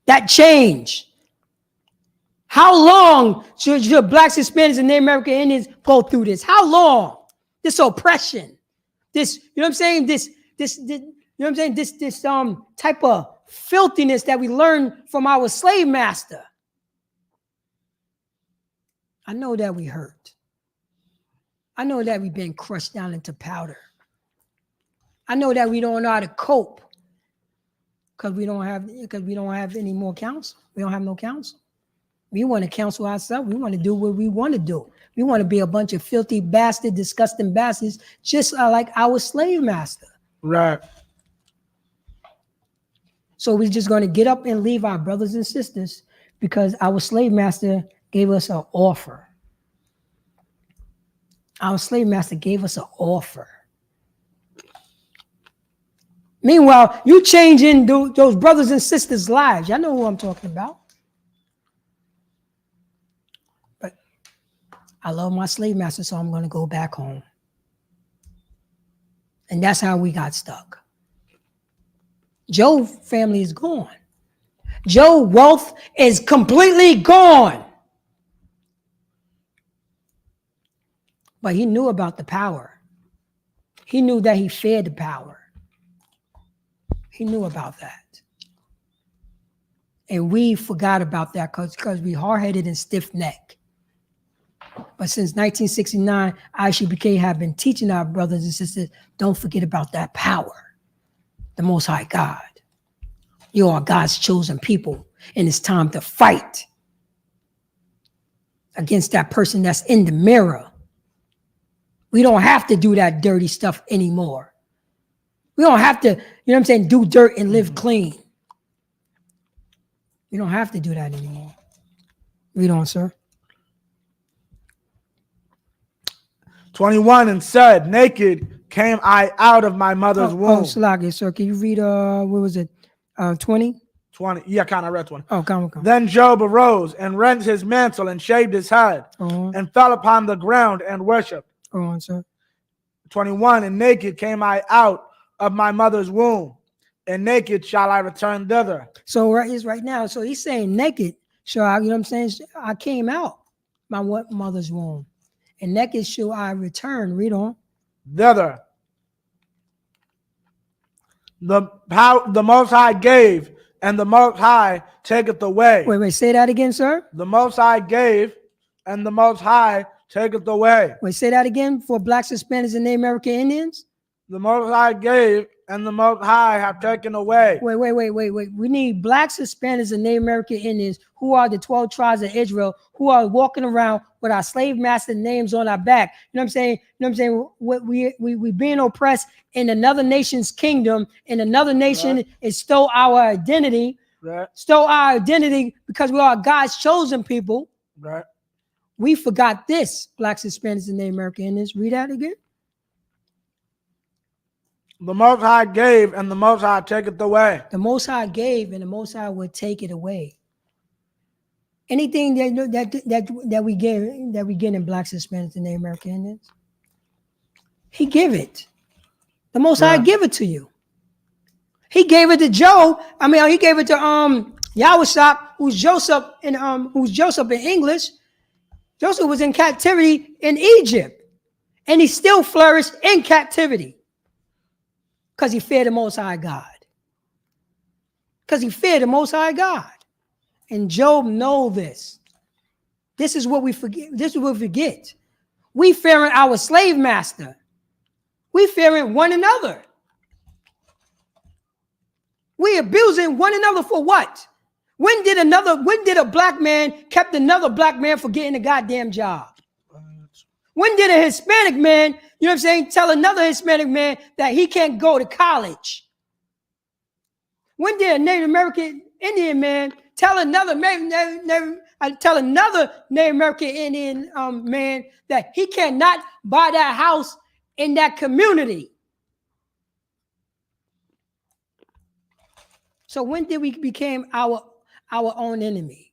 That change. How long should Blacks, Hispanics, and Native American Indians go through this? How long? This oppression. This, you know what I'm saying? This you know what I'm saying? This type of filthiness that we learned from our slave master. I know that we hurt. I know that we've been crushed down into powder. I know that we don't know how to cope because we don't have any more counsel. We don't have no counsel. We want to counsel ourselves. We want to do what we want to do. We want to be a bunch of filthy bastard, disgusting bastards, just like our slave master. Right. So we're just going to get up and leave our brothers and sisters because our slave master gave us an offer. Our slave master gave us an offer. Meanwhile, you changing those brothers and sisters' lives. Y'all know who I'm talking about. But I love my slave master, so I'm going to go back home. And that's how we got stuck. Joe's family is gone. Joe's wealth is completely gone. But he knew about the power. He knew that he feared the power. He knew about that. And we forgot about that because we hard-headed and stiff-necked. But since 1969, I.S.U.P.K have been teaching our brothers and sisters, don't forget about that power. The Most High God. You are God's chosen people, and it's time to fight against that person that's in the mirror. We don't have to do that dirty stuff anymore. We don't have to, you know what I'm saying, do dirt and live clean. We don't have to do that anymore. Read on, sir. 21, and said, naked came I out of my mother's womb. Salaki, sir. Can you read, what was it, 20? 20. Yeah, kind of read 20. Oh, come on. Then Job arose and rent his mantle and shaved his head and fell upon the ground and worshipped. Go on, sir. 21, and naked came I out of my mother's womb, and naked shall I return thither. So right now. So he's saying naked. So you know what I'm saying? I came out my mother's womb, and naked shall I return. Read on. Thither. The Most High gave, and the Most High taketh away. Wait, say that again, sir. The Most High gave, and the Most High taketh away. Wait, say that again for blacks, Hispanics, and Native American Indians. The Most High gave, and the Most High have taken away. Wait. We need blacks, Hispanics, and Native American Indians who are the 12 tribes of Israel who are walking around with our slave master names on our back. You know what I'm saying? You know what I'm saying? We being oppressed in another nation's kingdom, and another nation is stole our identity. Right. Stole our identity because we are God's chosen people. Right. We forgot this, blacks, Hispanics, and Native American Indians. Read that again. The Most High gave, and the Most High taketh away. The Most High gave, and the Most High would take it away. Anything that we get in blacks, Hispanics, and Native American Indians, He give it. The Most High give it to you. He gave it to Job. I mean, He gave it to I.S.U.P.K, who's Joseph in English. Joseph was in captivity in Egypt, and he still flourished in captivity because he feared the Most High God. Because he feared the Most High God. And Job knows this. This is what we forget. This is what we forget. We fearing our slave master. We fearing one another. We abusing one another for what? When did a black man kept another black man for getting a goddamn job? When did a Hispanic man, you know what I'm saying, tell another Hispanic man that he can't go to college? When did a Native American Indian man tell another Native American Indian man that he cannot buy that house in that community? So when did we become our own enemy?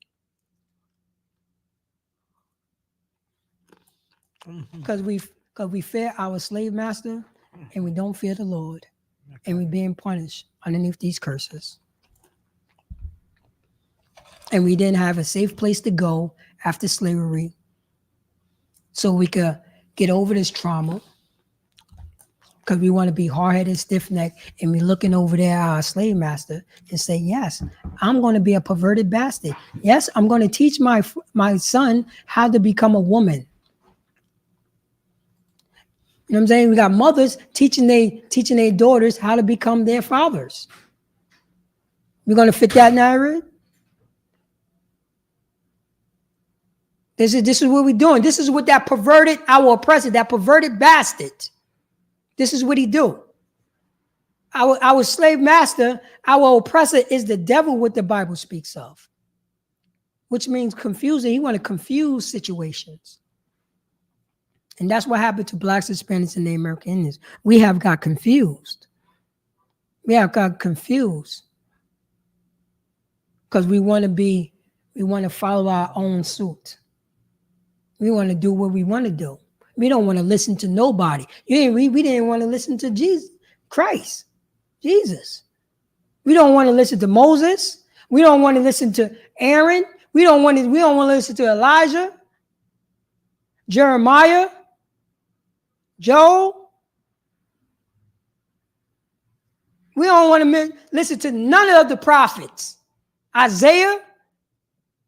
Because we fear our slave master, and we don't fear the Lord, and we're being punished underneath these curses. And we didn't have a safe place to go after slavery, so we could get over this trauma. Because we want to be hard-headed, stiff-necked, and we're looking over there at our slave master and say, yes, I'm going to be a perverted bastard. Yes, I'm going to teach my son how to become a woman. You know what I'm saying? We got mothers teaching their daughters how to become their fathers. We're going to fit that narrative? This is what we're doing. This is what that perverted, our oppressor, that perverted bastard, this is what he do. Our slave master, our oppressor is the devil, what the Bible speaks of, which means confusing. He want to confuse situations. And that's what happened to blacks, Hispanics, and Native American Indians. We have got confused. Because we want to follow our own suit. We want to do what we want to do. We don't want to listen to nobody. We didn't want to listen to Jesus. We don't want to listen to Moses. We don't want to listen to Aaron. We don't want to listen to Elijah, Jeremiah, Job. We don't want to listen to none of the prophets. Isaiah,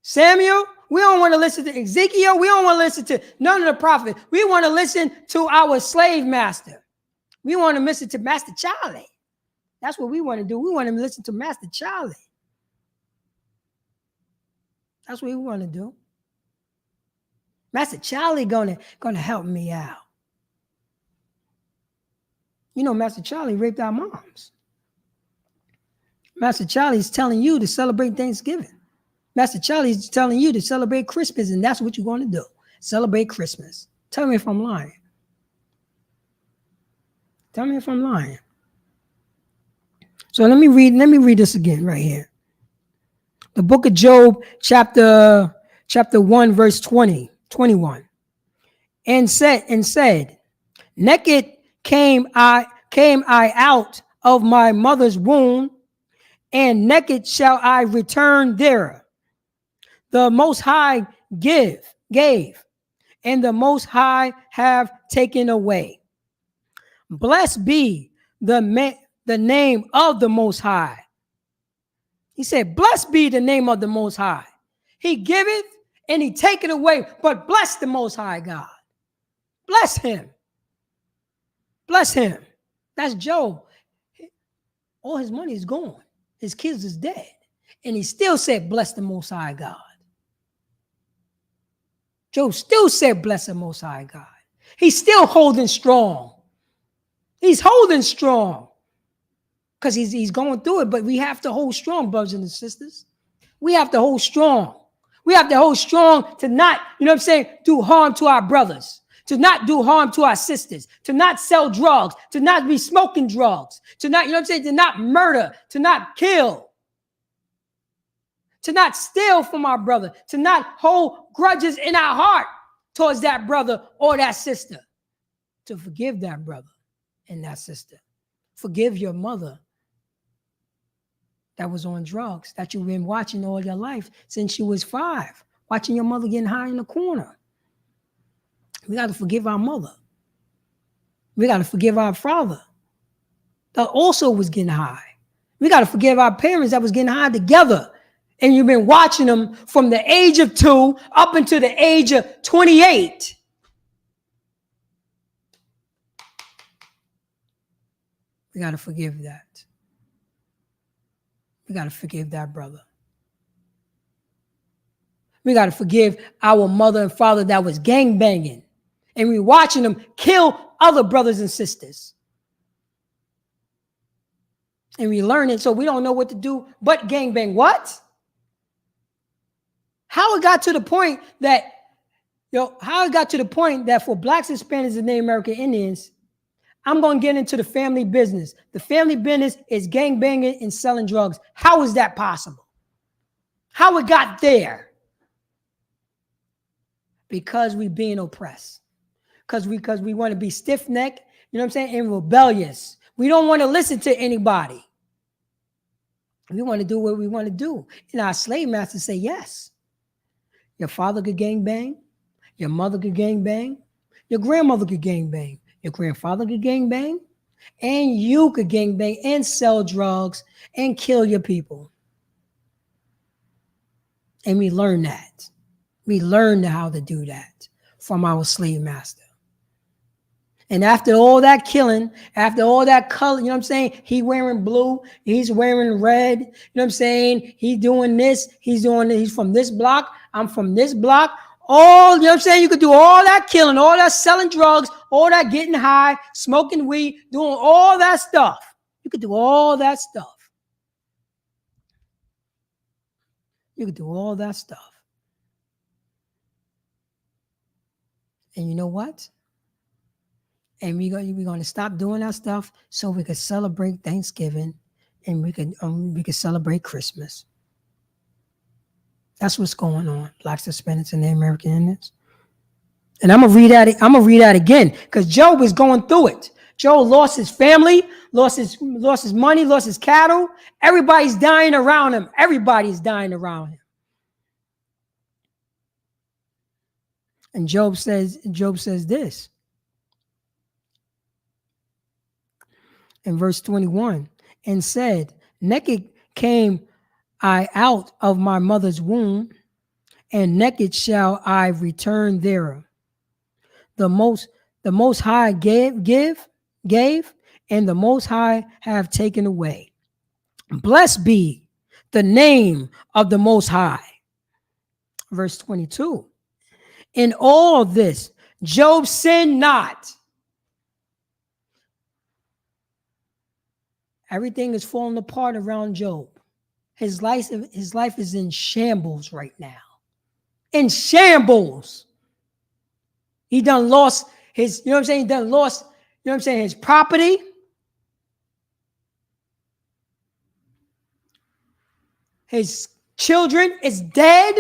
Samuel. We don't want to listen to Ezekiel. We don't want to listen to none of the prophets. We want to listen to our slave master. We want to listen to Master Charlie. That's what we want to do. We want to listen to Master Charlie. That's what we want to do. Master Charlie gonna help me out. You know, Master Charlie raped our moms. Master Charlie's telling you to celebrate Thanksgiving. Master Charlie's telling you to celebrate Christmas, and that's what you're going to do. Celebrate Christmas. Tell me if I'm lying. Tell me if I'm lying. So let me read this again right here. The book of Job, chapter 1, verse 21. And said, naked came I out of my mother's womb, and naked shall I return there. The Most High gave, and the Most High have taken away. Blessed be the name of the Most High. He said, blessed be the name of the Most High. He giveth and he taketh away, but bless the Most High God. Bless him. Bless him. That's Job. All his money is gone. His kids is dead. And he still said, bless the Most High God. Job still said, bless the Most High God. He's still holding strong. He's holding strong. Because he's going through it, but we have to hold strong, brothers and sisters. We have to hold strong. We have to hold strong to not, do harm to our brothers, to not do harm to our sisters, to not sell drugs, to not be smoking drugs, to not, to not murder, to not kill, to not steal from our brother, to not hold grudges in our heart towards that brother or that sister, to forgive that brother and that sister. Forgive your mother that was on drugs, that you've been watching all your life since you was 5, watching your mother getting high in the corner. We got to forgive our mother. We got to forgive our father that also was getting high. We got to forgive our parents that was getting high together. And you've been watching them from the age of 2 up until the age of 28. We got to forgive that. We got to forgive that brother. We got to forgive our mother and father that was gangbanging. And we watching them kill other brothers and sisters. And we learn it, so we don't know what to do but gangbang. What? How it got to the point that, for blacks, Hispanics, and Native American Indians, I'm going to get into the family business. The family business is gangbanging and selling drugs. How is that possible? How it got there? Because we being oppressed. Because we want to be stiff-necked, and rebellious. We don't want to listen to anybody. We want to do what we want to do. And our slave masters say yes. Your father could gangbang. Your mother could gangbang. Your grandmother could gangbang. Your grandfather could gangbang, and you could gangbang and sell drugs and kill your people. And we learned that. We learned how to do that from our slave master. And after all that killing, after all that color, he wearing blue, he's wearing red, he doing this, he's from this block, I'm from this block. All, you could do all that killing, all that selling drugs, all that getting high, smoking weed, doing all that stuff. You could do all that stuff. You could do all that stuff. And you know what? And we're going to stop doing that stuff so we could celebrate Thanksgiving and we could celebrate Christmas. That's what's going on, blacks, Hispanics, and Native American Indians. And I'm gonna read that again, because Job is going through it. Job lost his family, lost his money, lost his cattle. Everybody's dying around him. Everybody's dying around him. And Job says this in verse 21, and said, naked came I out of my mother's womb, and naked shall I return thereof. The most High gave, and the Most High have taken away. Blessed be the name of the Most High. Verse 22. In all this, Job sinned not. Everything is falling apart around Job. His life is in shambles right now. In shambles. He done lost his, He done lost, his property. His children is dead.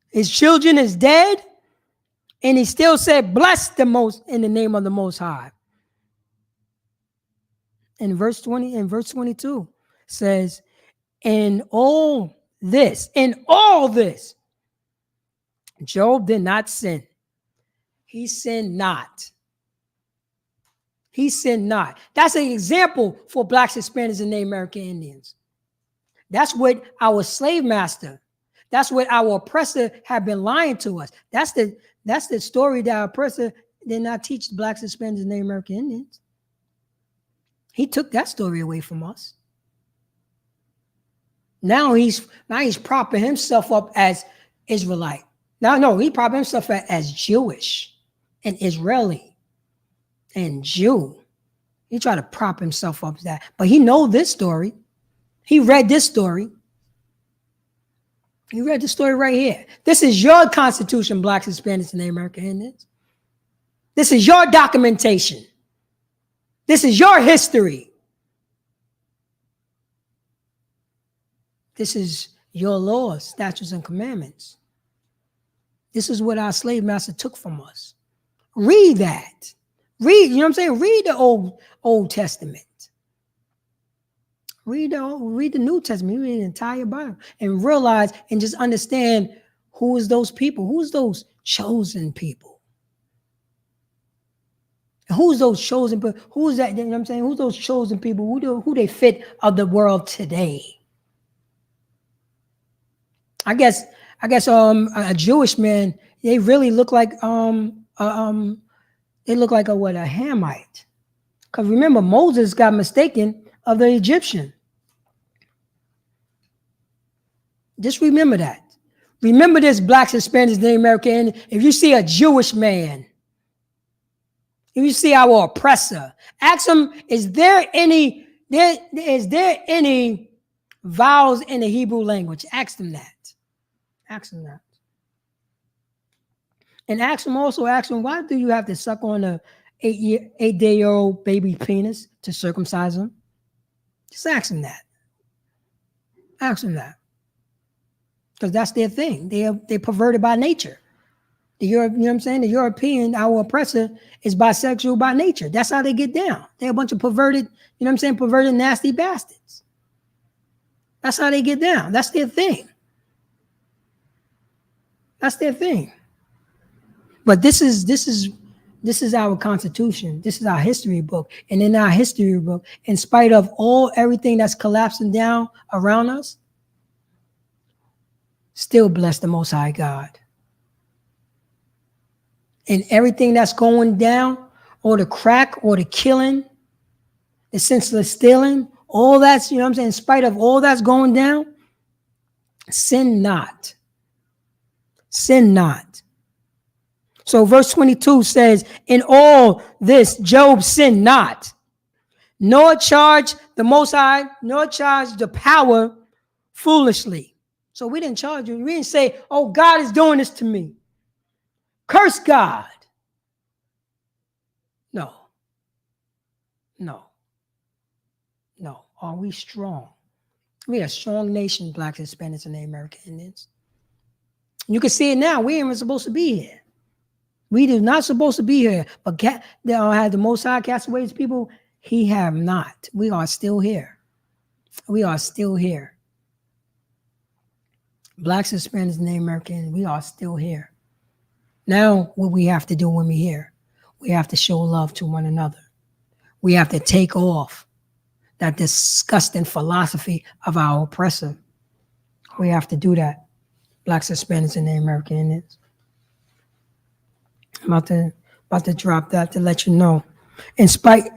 His children is dead. And he still said, bless the most in the name of the Most High. In verse 22 says, in all this, Job did not sin. He sinned not. He sinned not. That's an example for blacks, Hispanics, and Native American Indians. That's what our slave master, that's what our oppressor had been lying to us. That's the story that our oppressor did not teach blacks, Hispanics, and Native American Indians. He took that story away from us. Now he's propping himself up as Israelite. No, he propping himself up as Jewish and Israeli and Jew. He tried to prop himself up as that. But he know this story. He read this story. He read the story right here. This is your Constitution, blacks, Hispanics, and Native American Indians. This is your documentation. This is your history. This is your laws, statutes, and commandments. This is what our slave master took from us. Read that. Read, you know what I'm saying? Read the Old Testament. Read the New Testament. Read the entire Bible and realize and just understand who is those people. Who's those chosen people? Who's those chosen people? Who's that? You know what I'm saying? Who's those chosen people? Who they fit of the world today? I guess a Jewish man, they really look like they look like a Hamite. Because remember, Moses got mistaken of the Egyptian. Just remember that. Remember this, blacks, Hispanics, Native American. If you see a Jewish man, if you see our oppressor, ask him, is there any vowels in the Hebrew language? Ask them that. Ask him that. And ask him, why do you have to suck on a 8-day-old baby penis to circumcise him? Just ask him that. Ask him that. Because that's their thing. They're perverted by nature. You know what I'm saying? The European, our oppressor, is bisexual by nature. That's how they get down. They're a bunch of perverted, you know what I'm saying? Perverted, nasty bastards. That's how they get down. That's their thing. That's their thing. But this is our Constitution. This is our history book. And in our history book, in spite of everything that's collapsing down around us, still bless the Most High God. And everything that's going down, or the crack, or the killing, the senseless stealing, all that's, you know what I'm saying, in spite of all that's going down, sin not. Sin not. So verse 22 says, in all this, Job sinned not, nor charged the Most High, nor charged the power foolishly. So we didn't charge you. We didn't say, oh, God is doing this to me. Curse God. No. Are we strong? We are a strong nation, blacks, Hispanics, and Native American Indians. You can see it now. We ain't even supposed to be here. We are not supposed to be here. But had the Most High cast away his people? He have not. We are still here. We are still here. Blacks, Hispanics, and Native Americans, we are still here. Now, what we have to do when we're here, we have to show love to one another. We have to take off that disgusting philosophy of our oppressor. We have to do that. Blacks, Hispanics, and Native American Indians. I'm about to drop that to let you know. In spite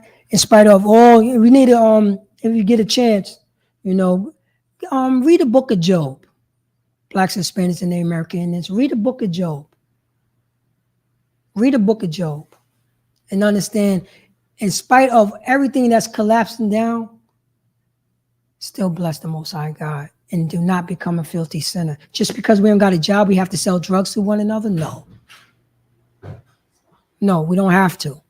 of all, we need to if you get a chance, read the book of Job. Blacks, Hispanics, and Native American Indians. Read the book of Job. Read the book of Job and understand, in spite of everything that's collapsing down, still bless the Most High God and do not become a filthy sinner. Just because we don't got a job, we have to sell drugs to one another? No, we don't have to.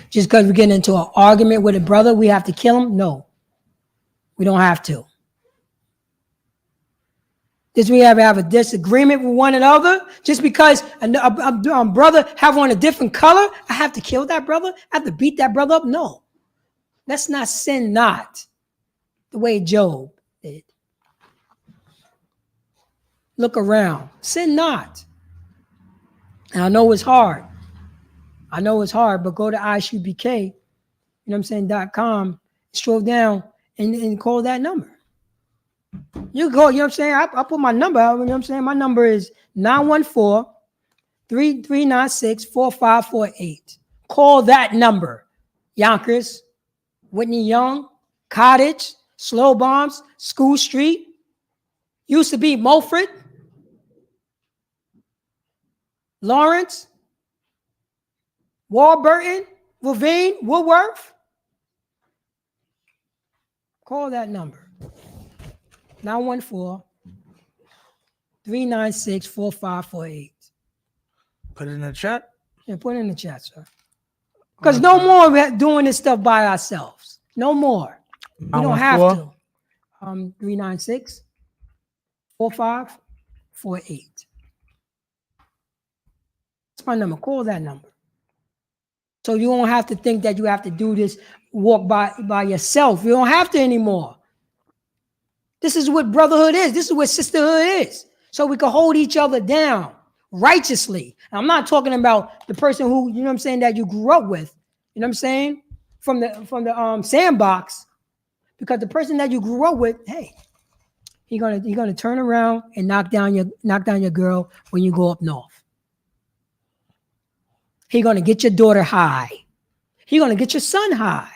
Just because we get into an argument with a brother, we have to kill him? No, we don't have to. Just we have a disagreement with one another, just because a brother have on a different color, I have to kill that brother? I have to beat that brother up? No. Let's not sin not the way Job did. Look around. Sin not. And I know it's hard. I know it's hard, but go to I.S.U.P.K, you know what I'm saying, .com, scroll down and call that number. You go, you know what I'm saying? I put my number out, you know what I'm saying? My number is 914-396-4548. Call that number. Yonkers, Whitney Young, Cottage, Slow Bombs, School Street, used to be Mulford, Lawrence, Warburton, Lavine, Woodworth. Call that number. 914-396-4548. Put it in the chat. Yeah, put it in the chat, sir. Because no more we're doing this stuff by ourselves. No more. We don't have to. 396-4548. That's my number. Call that number. So you don't have to think that you have to do this, walk by yourself. You don't have to anymore. This is what brotherhood is. This is what sisterhood is. So we can hold each other down righteously. And I'm not talking about the person who, you know what I'm saying, that you grew up with. You know what I'm saying? From the sandbox. Because the person that you grew up with, hey, he's gonna turn around and knock down your girl when you go up north. He's gonna get your daughter high. He's gonna get your son high.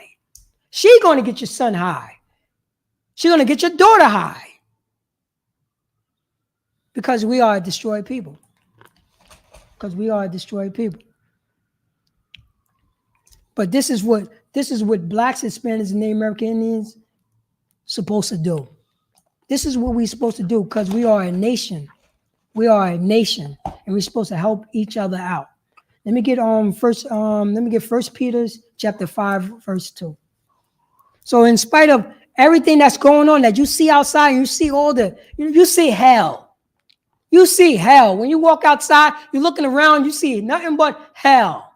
She's gonna get your son high. She's gonna get your daughter high. Because we are a destroyed people. Because we are a destroyed people. But this is what blacks, Hispanics, and Native American Indians supposed to do. This is what we're supposed to do because we are a nation. We are a nation, and we're supposed to help each other out. Let me get First Peter chapter 5, verse 2. So in spite of everything that's going on that you see outside, you see you see hell. You see hell. When you walk outside, you're looking around, you see nothing but hell.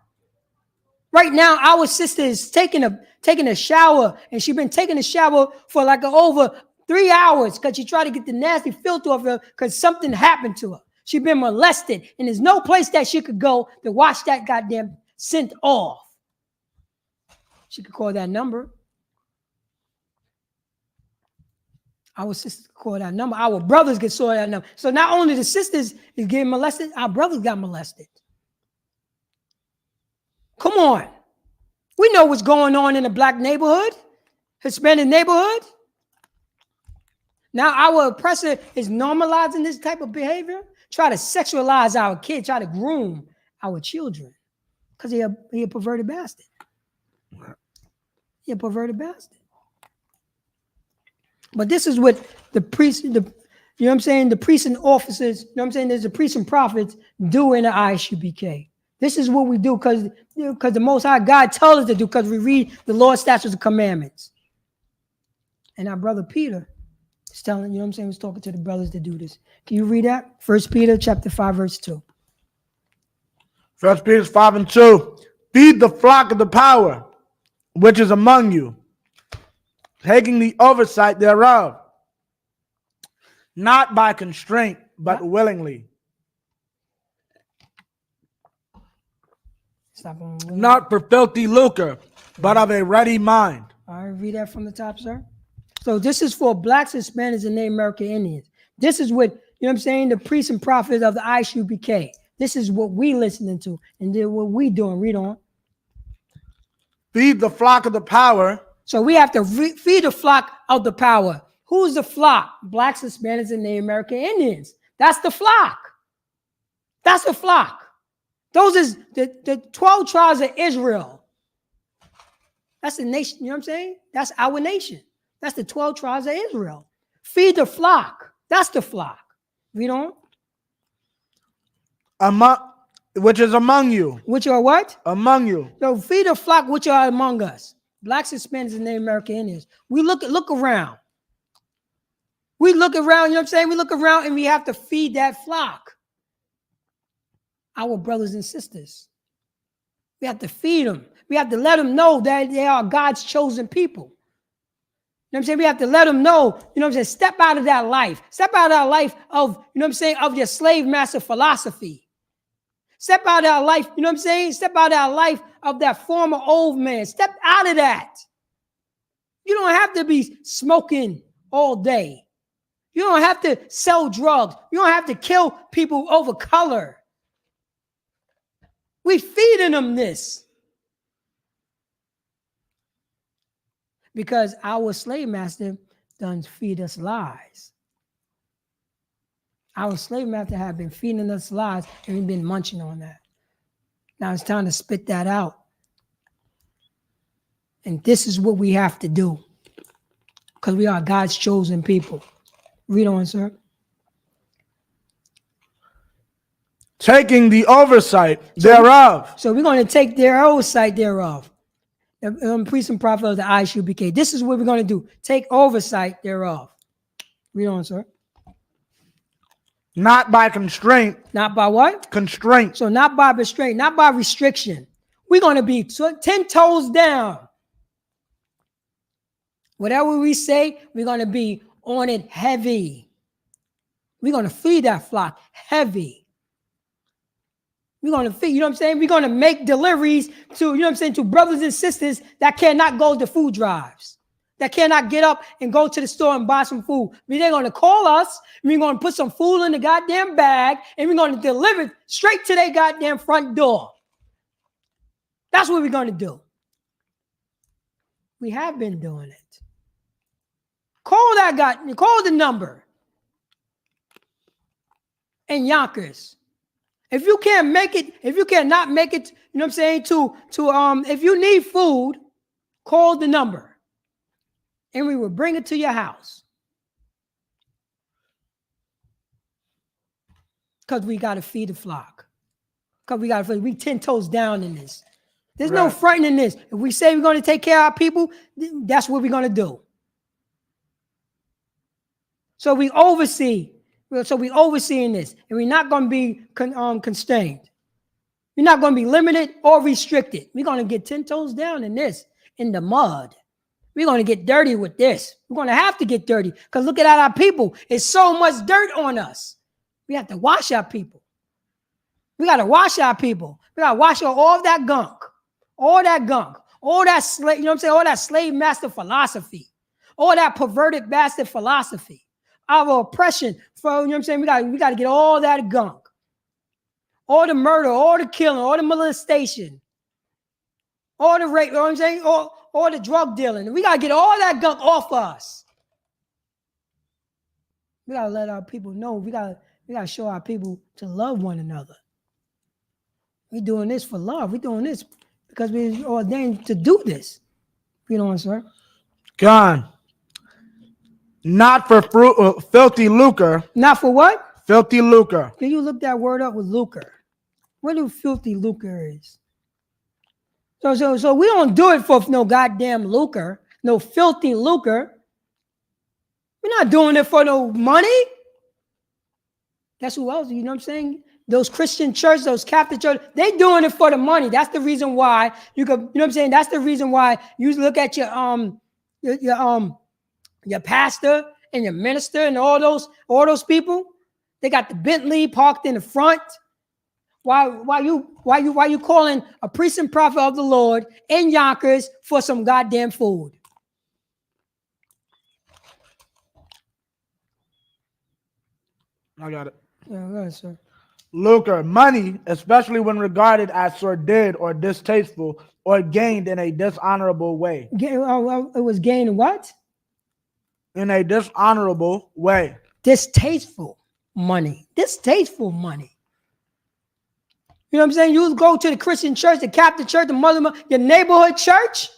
Right now, our sister is taking a shower, and she's been taking a shower for like over 3 hours because she tried to get the nasty filth off her because something happened to her. She's been molested, and there's no place that she could go to wash that goddamn scent off. She could call that number. Our sisters could call that number. Our brothers get saw that number. So not only the sisters is getting molested, our brothers got molested. Come on. We know what's going on in the black neighborhood, Hispanic neighborhood. Now our oppressor is normalizing this type of behavior, try to sexualize our kids, try to groom our children because he a perverted bastard. He a perverted bastard. But this is what the priests, you know what I'm saying, the priests and officers, you know what I'm saying, there's the priests and prophets do in the I.S.U.P.K. This is what we do because the Most High God tells us to do because we read the Lord's statutes and commandments. And our brother Peter is telling, you know what I'm saying, was talking to the brothers to do this. Can you read that? 1 Peter chapter 5, verse 2. 1 Peter 5 and 2. Feed the flock of the power, which is among you, taking the oversight thereof, not by constraint, but willingly. Not for filthy lucre, but of a ready mind. All right, read that from the top, sir. So this is for blacks, Hispanics, and Native American Indians. This is what, you know what I'm saying, the priests and prophets of the I.S.U.P.K. This is what we listening to, and then what we doing. Read on. Feed the flock of the power. So we have to feed the flock of the power. Who's the flock? Blacks, Hispanics, and Native American Indians. That's the flock. That's the flock. Those is the 12 tribes of Israel. That's the nation, you know what I'm saying? That's our nation. That's the 12 tribes of Israel. Feed the flock. That's the flock. Read on. Which is among you. Which are what? Among you. So feed the flock which are among us. Blacks, Hispanics, and Native American Indians. We look around. We look around, you know what I'm saying? We look around and we have to feed that flock. Our brothers and sisters. We have to feed them. We have to let them know that they are God's chosen people. You know what I'm saying? We have to let them know, you know what I'm saying? Step out of that life. Step out of that life of, you know what I'm saying, of your slave master philosophy. Step out of our life. You know what I'm saying? Step out of our life of that former old man. Step out of that. You don't have to be smoking all day. You don't have to sell drugs. You don't have to kill people over color. We feeding them this. Because our slave master done feed us lies. Our slave master have been feeding us lies, and we've been munching on that. Now it's time to spit that out. And this is what we have to do. Because we are God's chosen people. Read on, sir. Taking the oversight thereof. So we're going to take their oversight thereof. Priest and prophet of the I.S.U.P.K. This is what we're going to do. Take oversight thereof. Read on, sir. Not by constraint. Not by what? Constraint. So not by restraint, not by restriction. We're going to be 10 toes down. Whatever we say, we're going to be on it heavy. We're going to feed that flock heavy. We're going to feed, you know what I'm saying? We're going to make deliveries to, you know what I'm saying, to brothers and sisters that cannot go to food drives, that cannot get up and go to the store and buy some food. They're going to call us, we're going to put some food in the goddamn bag, and we're going to deliver it straight to their goddamn front door. That's what we're going to do. We have been doing it. Call that guy, call the number in Yonkers. If you can't make it, if you cannot make it, you know what I'm saying, if you need food, call the number and we will bring it to your house. Because we got to feed the flock. Because we 10 toes down in this. There's no fronting in this. If we say we're going to take care of our people, that's what we're going to do. So we oversee. So we overseeing this, and we're not going to be constrained. We're not going to be limited or restricted. We're going to get 10 toes down in this, in the mud. We're going to get dirty with this. We're going to have to get dirty because look at our people. It's so much dirt on us. We have to wash our people. We got to wash our people. We got to wash all that gunk, all that slave, you know what I'm saying, all that slave master philosophy, all that perverted bastard philosophy. Our oppression, for you know what I'm saying, we got to get all that gunk, all the murder, all the killing, all the molestation, all the rape, you know what I'm saying, all the drug dealing. We got to get all that gunk off us. We got to let our people know. We got to show our people to love one another. We're doing this for love. We're doing this because we're ordained to do this. You know what, sir? Gone. Not for filthy lucre. Not for what? Filthy lucre. Can you look that word up with lucre? What do filthy lucre is? So we don't do it for no goddamn lucre, no filthy lucre. We're not doing it for no money. That's who else, you know what I'm saying? Those Christian churches, those Catholic churches, they doing it for the money. That's the reason why you could, you know what I'm saying? That's the reason why you look at your pastor and your minister and all those people. They got the Bentley parked in the front. Why you calling a priest and prophet of the Lord in Yonkers for some goddamn food? I got it. Yeah, go ahead, sir. Lucre, money, especially when regarded as sordid or distasteful or gained in a dishonorable way. It was gained what? In a dishonorable way. Distasteful money. Distasteful money. You know what I'm saying? You go to the Christian church, the Catholic church, the Muslim, your neighborhood church.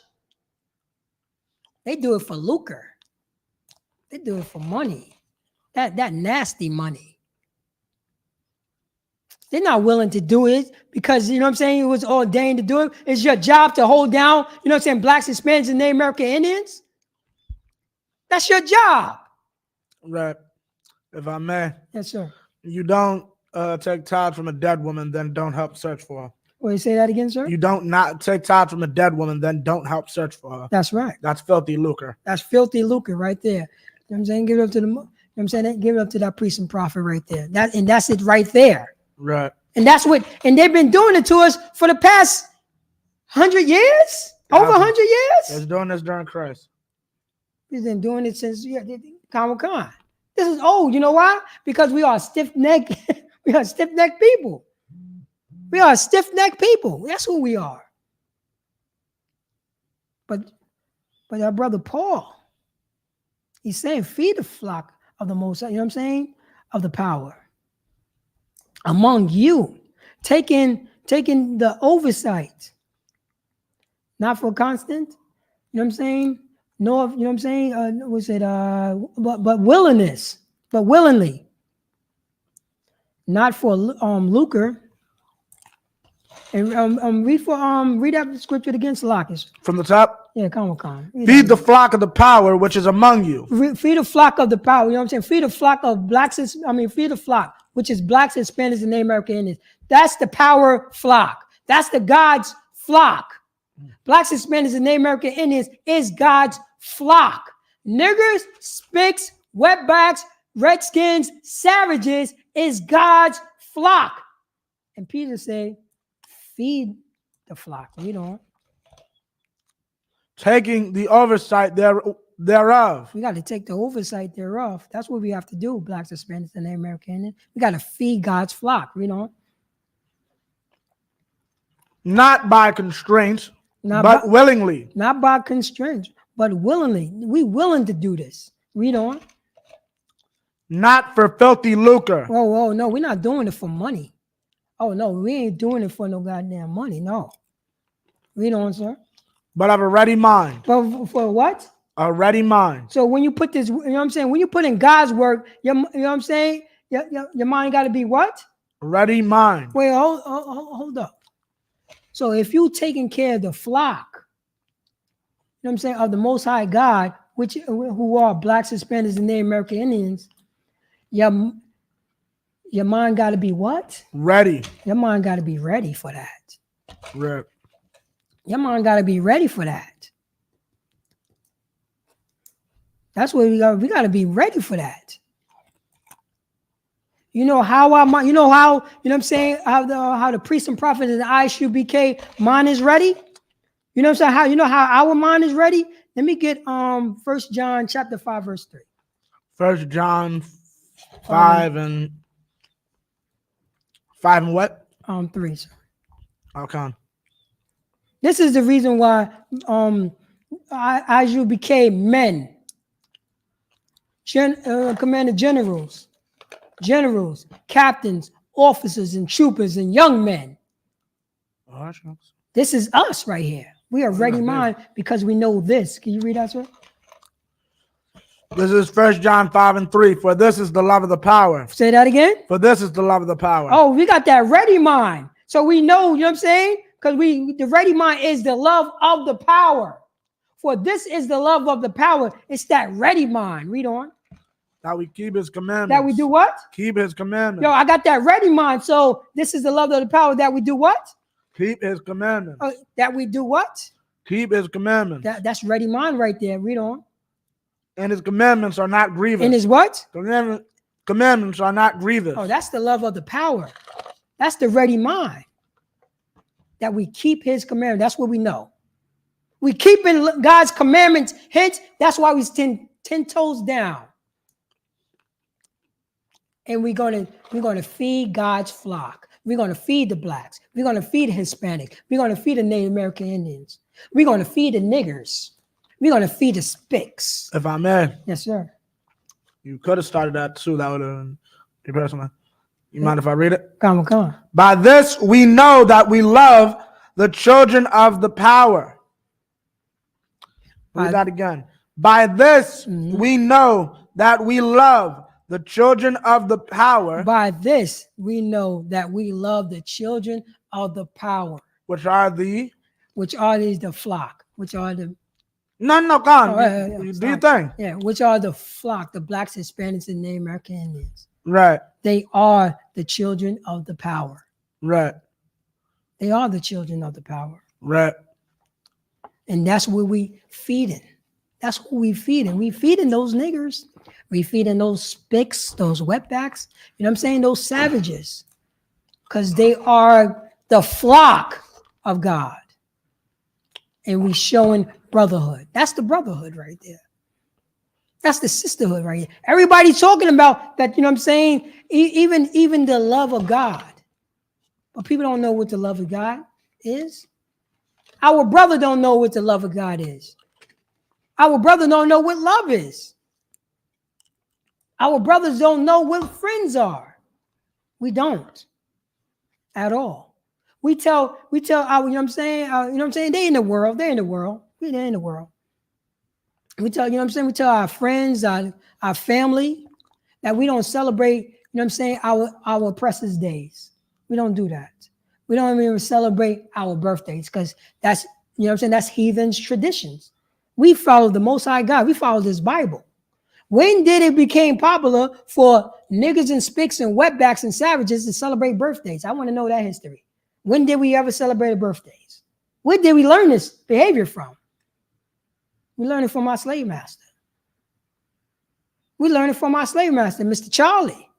They do it for lucre. They do it for money. That nasty money. They're not willing to do it because, you know what I'm saying, it was ordained to do it. It's your job to hold down, you know what I'm saying, blacks, Hispanics, and Native American Indians. That's your job. Right. If I may. Yes, sir. You don't take tithes from a dead woman, then don't help search for her. Will you say that again, sir? You don't not take tithes from a dead woman, then don't help search for her. That's right. That's filthy lucre. That's filthy lucre right there. You know what I'm saying? Give it up to the, you know what I'm saying? Give it up to that priest and prophet right there. That's it right there. Right. And they've been doing it to us for the past 100 years, over 100 years. It's doing this during Christ. We've been doing it since Comic-Con. This is old. You know why? Because we are stiff-necked. We are stiff-necked people. We are stiff-necked people. That's who we are. But our brother Paul, he's saying, feed the flock of the Most High, you know what I'm saying? Of the power. Among you, taking the oversight, not for constant, you know what I'm saying? No, you know what I'm saying? But willingness, but willingly, not for lucre. And read that scripture against Locus. From the top? Yeah, come. Feed the flock of the power which is among you. Feed the flock of the power. You know what I'm saying? Feed the flock of feed the flock, which is blacks, Hispanics, and Native American Indians. That's the power flock. That's the God's flock. Blacks, Hispanics, and Native American Indians is God's flock. Niggers, spicks, wetbacks, redskins, savages is God's flock. And Peter say, feed the flock. Read on. Taking the oversight thereof. We got to take the oversight thereof. That's what we have to do, blacks, Hispanics, and Native American Indians. We got to feed God's flock. Read on. Not by constraints, but willingly. Not by constraints, but willingly. We willing to do this. Read on. Not for filthy lucre. Oh, no, we're not doing it for money. Oh, no, we ain't doing it for no goddamn money. No. Read on, sir. But of a ready mind. But for what? A ready mind. So when you put this, you know what I'm saying? When you put in God's work, you know what I'm saying? Your mind got to be what? Ready mind. Wait, hold up. So if you taking care of the flock, you know what I'm saying, of the Most High God, who are blacks, Hispanics, and Native American Indians, your mind got to be what? Ready. Your mind got to be ready for that. Right. Your mind got to be ready for that. That's what we got to be ready for that. You know how our mind, you know what I'm saying, how the priest and prophet of the I.S.U.P.K mind is ready? You know what I'm saying? How our mind is ready? Let me get 1 John chapter 5, verse 3. 1 John 5 and what? 3, sir. Okay. This is the reason why I.S.U.P.K men, commander generals, captains, officers, and troopers, and young men. Oh, this is us right here. We are ready mind because we know this. Can you read that, sir? This is 1 John 5 and 3. For this is the love of the power. Say that again. For this is the love of the power. Oh, we got that ready mind. So we know, you know what I'm saying? Because the ready mind is the love of the power. For this is the love of the power. It's that ready mind. Read on. That we keep his commandments. That we do what? Keep his commandments. Yo, I got that ready mind. So this is the love of the power that we do what? Keep his commandments. That we do what? Keep his commandments. That's ready mind right there. Read on. And his commandments are not grievous. And his what? Commandments are not grievous. Oh, that's the love of the power. That's the ready mind. That we keep his commandments. That's what we know. We keeping God's commandments. Hence, that's why we 10 toes down. And we're gonna feed God's flock. We're gonna feed the blacks. We're gonna feed the Hispanic. We're gonna feed the Native American Indians. We're gonna feed the niggers. We're gonna feed the spicks. If I may. Yes, sir. You could have started that too. That would have been personal. You mind if I read it? Come on. By this we know that we love the children of the power. Read that again. By this we know that we love the children of the power. By this we know that we love the children of the power. Which are the flock. Which are the No, go on. Do your thing. Yeah, which are the flock, the blacks, Hispanics, and Native American Indians. Right. They are the children of the power. Right. They are the children of the power. Right. And that's what we feeding. That's what we feeding. We feeding those niggers. We feeding those spicks, those wetbacks. You know what I'm saying? Those savages. because they are the flock of God. And we showing brotherhood. That's the brotherhood right there. That's the sisterhood right here. Everybody's talking about that, you know what I'm saying? Even the love of God. But people don't know what the love of God is. Our brother don't know what the love of God is. Our brother don't know what love is. Our brothers don't know what friends are. We don't at all. We tell our, you know what I'm saying? You know what I'm saying? They're in the world. They're in the world. They're in the world. We tell, you know what I'm saying? We tell our friends, our family that we don't celebrate, you know what I'm saying, our oppressors' days. We don't do that. We don't even celebrate our birthdays because that's, you know what I'm saying, that's heathens' traditions. We follow the Most High God. We follow this Bible. When did it become popular for niggas and spicks and wetbacks and savages to celebrate birthdays? I want to know that history. When did we ever celebrate birthdays? Where did we learn this behavior from? We learned it from our slave master. We learned it from our slave master, Mr. Charlie.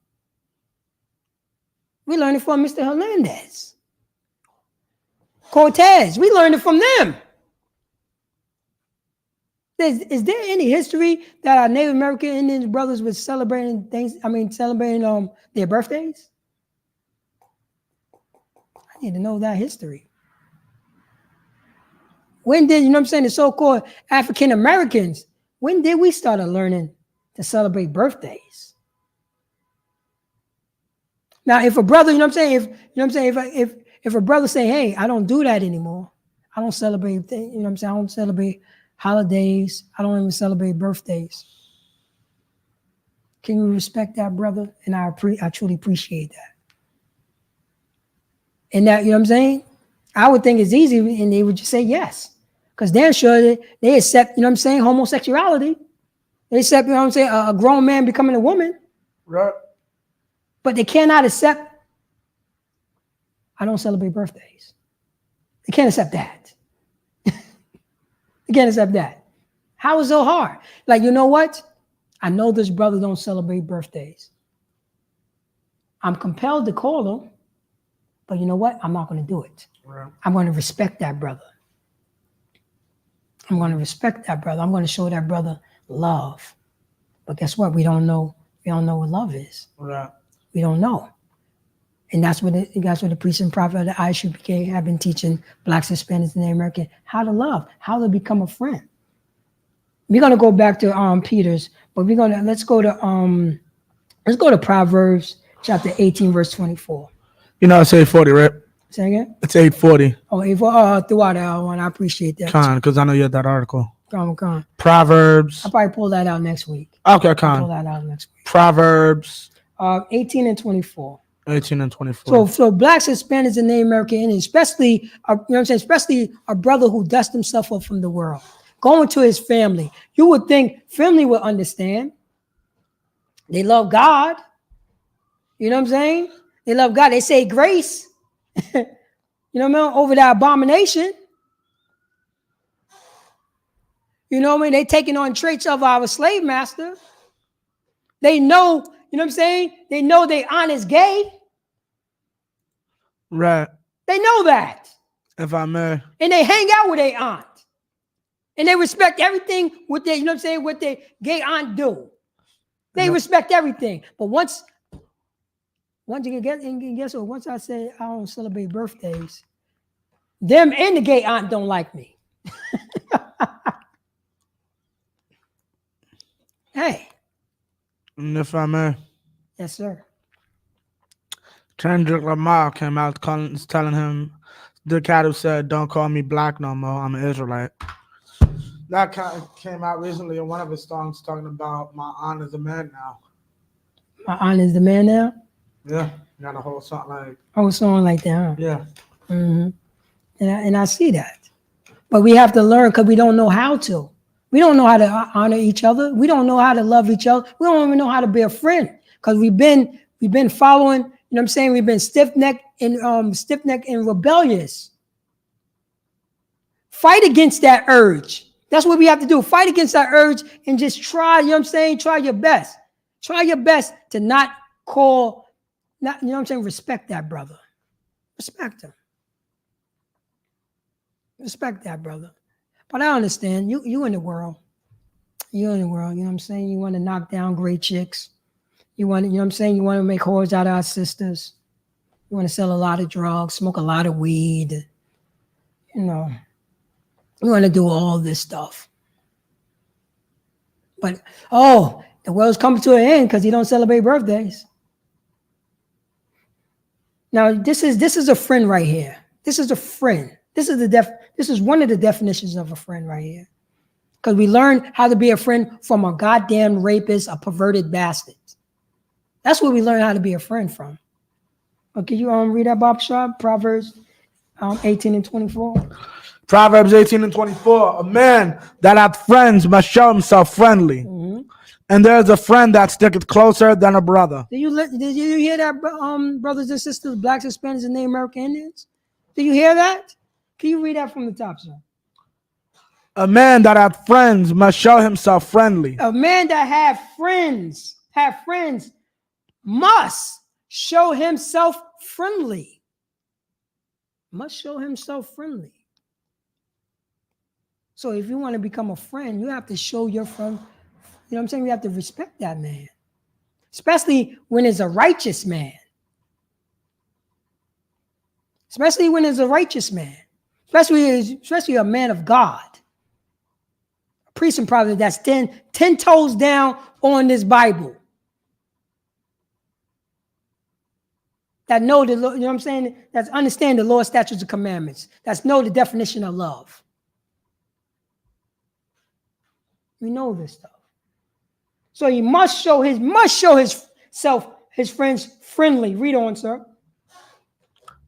We learned it from Mr. Hernandez. Cortez. We learned it from them. Is there any history that our Native American Indian brothers were celebrating things? I mean, celebrating their birthdays? I need to know that history. When did, you know what I'm saying, the so-called African Americans, when did we start learning to celebrate birthdays? Now, if a brother, you know what I'm saying, if a brother say, hey, I don't do that anymore. I don't celebrate, you know what I'm saying, I don't celebrate holidays. I don't even celebrate birthdays. Can you respect that, brother? And I truly appreciate that. And that, you know what I'm saying? I would think it's easy and they would just say yes. Because they're sure that they accept, you know what I'm saying, homosexuality. They accept, you know what I'm saying, a grown man becoming a woman. Right. But they cannot accept, I don't celebrate birthdays. They can't accept that. They can't accept that. How is it so hard? Like, you know what? I know this brother don't celebrate birthdays. I'm compelled to call him, but you know what? I'm not going to do it. Right. I'm going to respect that brother. I'm going to respect that brother. I'm going to show that brother love. But guess what? We don't know what love is. Right. We don't know. And that's what the priest and prophet of the I.S.U.P.K have been teaching Blacks, Hispanics, and Native American, how to love, how to become a friend. We're gonna go back to Peter's, but let's go to Proverbs chapter 18, verse 24. You know, it's 8:40, right? Say again? It's 8:40. Oh, 8:40. Throughout that one, I appreciate that. Because I know you had that article. Con. Proverbs. I'll probably pull that out next week. Okay, con. Pull that out next week. Proverbs. 18 and 24. 18 and 24. So Blacks, Hispanics, and Native American Indians, especially, you know what I'm saying, especially a brother who dusted himself up from the world, going to his family. You would think family would understand. They love God. You know what I'm saying? They love God. They say grace. You know what I mean? Over that abomination. You know what I mean? They taking on traits of our slave master. They know, you know what I'm saying? They know they aunt is gay. Right. They know that. If I may. And they hang out with their aunt. And they respect everything what they, you know what I'm saying, what their gay aunt do. They respect everything. But once you get, and guess what? Once I say I don't celebrate birthdays, them and the gay aunt don't like me. Hey. And if I may. Yes, sir. Kendrick Lamar came out telling him, the cat who said, don't call me black no more, I'm an Israelite. That came out recently in one of his songs talking about my aunt is a man now. My aunt is the man now? Yeah. Got a whole song like. Whole song like that, huh? Yeah. Mm-hmm. And I see that. But we have to learn because we don't know how to. We don't know how to honor each other. We don't know how to love each other. We don't even know how to be a friend because we've been following, you know what I'm saying? We've been stiff-necked and rebellious. Fight against that urge. That's what we have to do. Fight against that urge and just try, you know what I'm saying? Try your best. Try your best to not, you know what I'm saying? Respect that brother. Respect him. Respect that, brother. But I understand you in the world. You in the world, you know what I'm saying? You want to knock down great chicks. You want to, you know what I'm saying? You want to make whores out of our sisters. You want to sell a lot of drugs, smoke a lot of weed. You know, you want to do all this stuff. But, oh, the world's coming to an end because you don't celebrate birthdays. Now, this is a friend right here. This is a friend. This is one of the definitions of a friend right here. Because we learn how to be a friend from a goddamn rapist, a perverted bastard. That's where we learn how to be a friend from. Okay, you read that, Bob Shaw? Proverbs 18 and 24. Proverbs 18 and 24. A man that hath friends must show himself friendly. Mm-hmm. And there's a friend that sticketh closer than a brother. Did you hear that, brothers and sisters, blacks, Hispanics, and Native American Indians? Did you hear that? Can you read that from the top, sir? A man that hath friends must show himself friendly. A man that have friends must show himself friendly. Must show himself friendly. So if you want to become a friend, you have to show your friend, you know what I'm saying? You have to respect that man. Especially when it's a righteous man. Especially when it's a righteous man. Especially a man of God. A priest and prophet that's 10 toes down on this Bible. That know the, you know what I'm saying? That's understand the Lord's statutes and commandments. That's know the definition of love. We know this stuff. So he must show himself, his friends friendly. Read on, sir.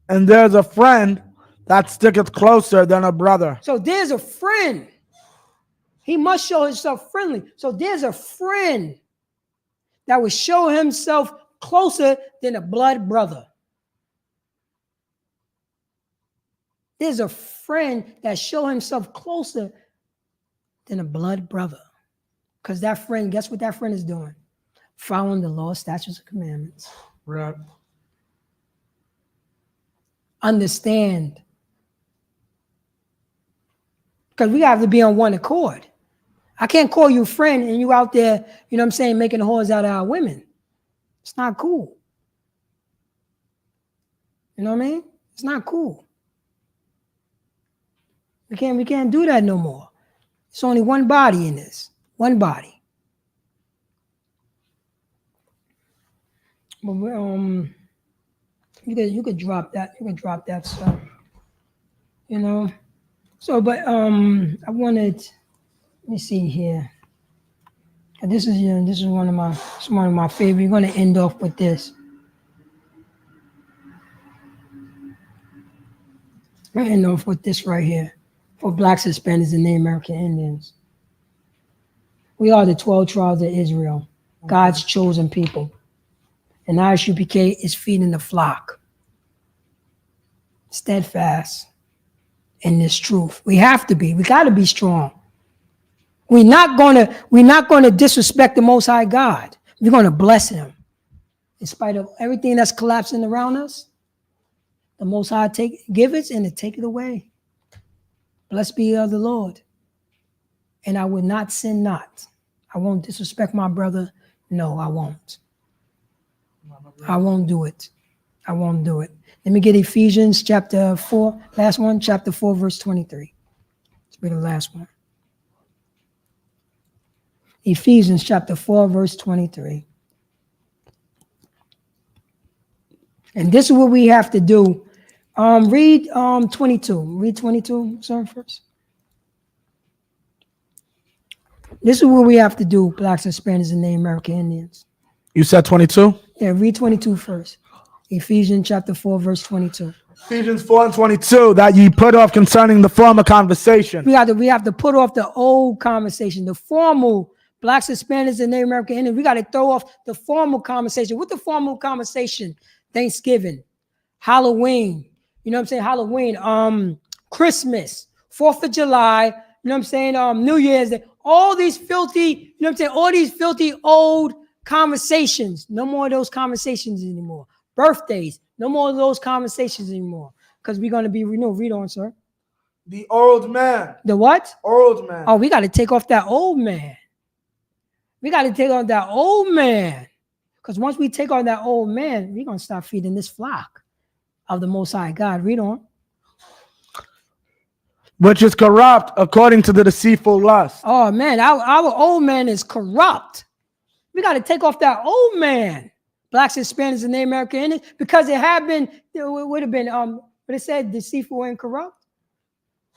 And there's a friend that sticketh closer than a brother. So there's a friend. He must show himself friendly. So there's a friend that will show himself closer than a blood brother. There's a friend that show himself closer than a blood brother. Because that friend, guess what that friend is doing? Following the law, statutes, and commandments. Right. Understand. Because we have to be on one accord. I can't call you friend and you out there, you know what I'm saying, making whores out of our women. It's not cool. You know what I mean? It's not cool. We can't do that no more. It's only one body in this. One body. But you could drop that. You could drop that stuff. You know. So, but I wanted. Let me see here. And this is one of my favorite. We're going to end off with this. We're going to end off with this right here for blacks, Hispanics, and Native American Indians. We are the 12 tribes of Israel, God's chosen people. And I.S.U.P.K is feeding the flock. Steadfast in this truth. We have to be. We got to be strong. We're not gonna disrespect the Most High God. We're gonna bless Him, in spite of everything that's collapsing around us. The Most High give it and take it away. Blessed be the Lord. And I will not sin not. I won't disrespect my brother. No, I won't. I won't do it. I won't do it. Let me get Ephesians chapter 4, last one, chapter 4, verse 23. Let's be the last one. Ephesians chapter 4, verse 23. And this is what we have to do. Read 22. Read 22, sir, first. This is what we have to do, blacks, Hispanics, and Native American Indians. You said 22? Yeah, read 22 first. Ephesians chapter 4, verse 22. Ephesians 4 and 22, that ye put off concerning the former conversation. We have to put off the old conversation, the formal blacks, Hispanics, and Native American Indians. We got to throw off the formal conversation. What the formal conversation? Thanksgiving, Halloween, you know what I'm saying? Halloween, Christmas, 4th of July, you know what I'm saying? New Year's Day, all these filthy, you know what I'm saying? All these filthy old conversations. No more of those conversations anymore. Birthdays, No more of those conversations anymore, because we're going to be renewed. Read on, sir. The old man. The what? Old man. Oh, we got to take off that old man. We got to take off that old man. Because once we take off that old man, we're going to start feeding this flock of the Most High God. Read on. Which is corrupt according to the deceitful lust. Oh, man, our old man is corrupt. We got to take off that old man. Blacks, Hispanics, and Native American Indians, because it had been, it would have been, what it said, deceitful and corrupt.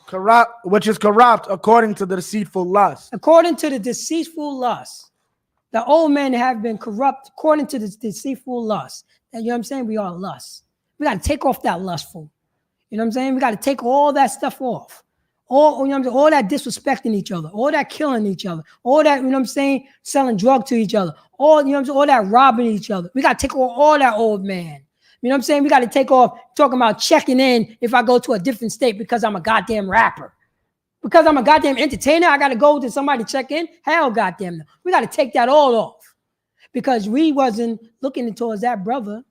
Corrupt, which is corrupt according to the deceitful lust. According to the deceitful lust. The old men have been corrupt according to the deceitful lust. And you know what I'm saying? We are lust. We got to take off that lustful. You know what I'm saying? We got to take all that stuff off. All, you know what I'm saying? All that disrespecting each other, all that killing each other, all that, you know what I'm saying, selling drugs to each other, all, you know what I'm saying, all that robbing each other. We got to take off all that old man. You know what I'm saying? We got to take off talking about checking in if I go to a different state because I'm a goddamn rapper. Because I'm a goddamn entertainer, I got to go to somebody to check in? Hell goddamn no. We got to take that all off. Because we wasn't looking towards that brother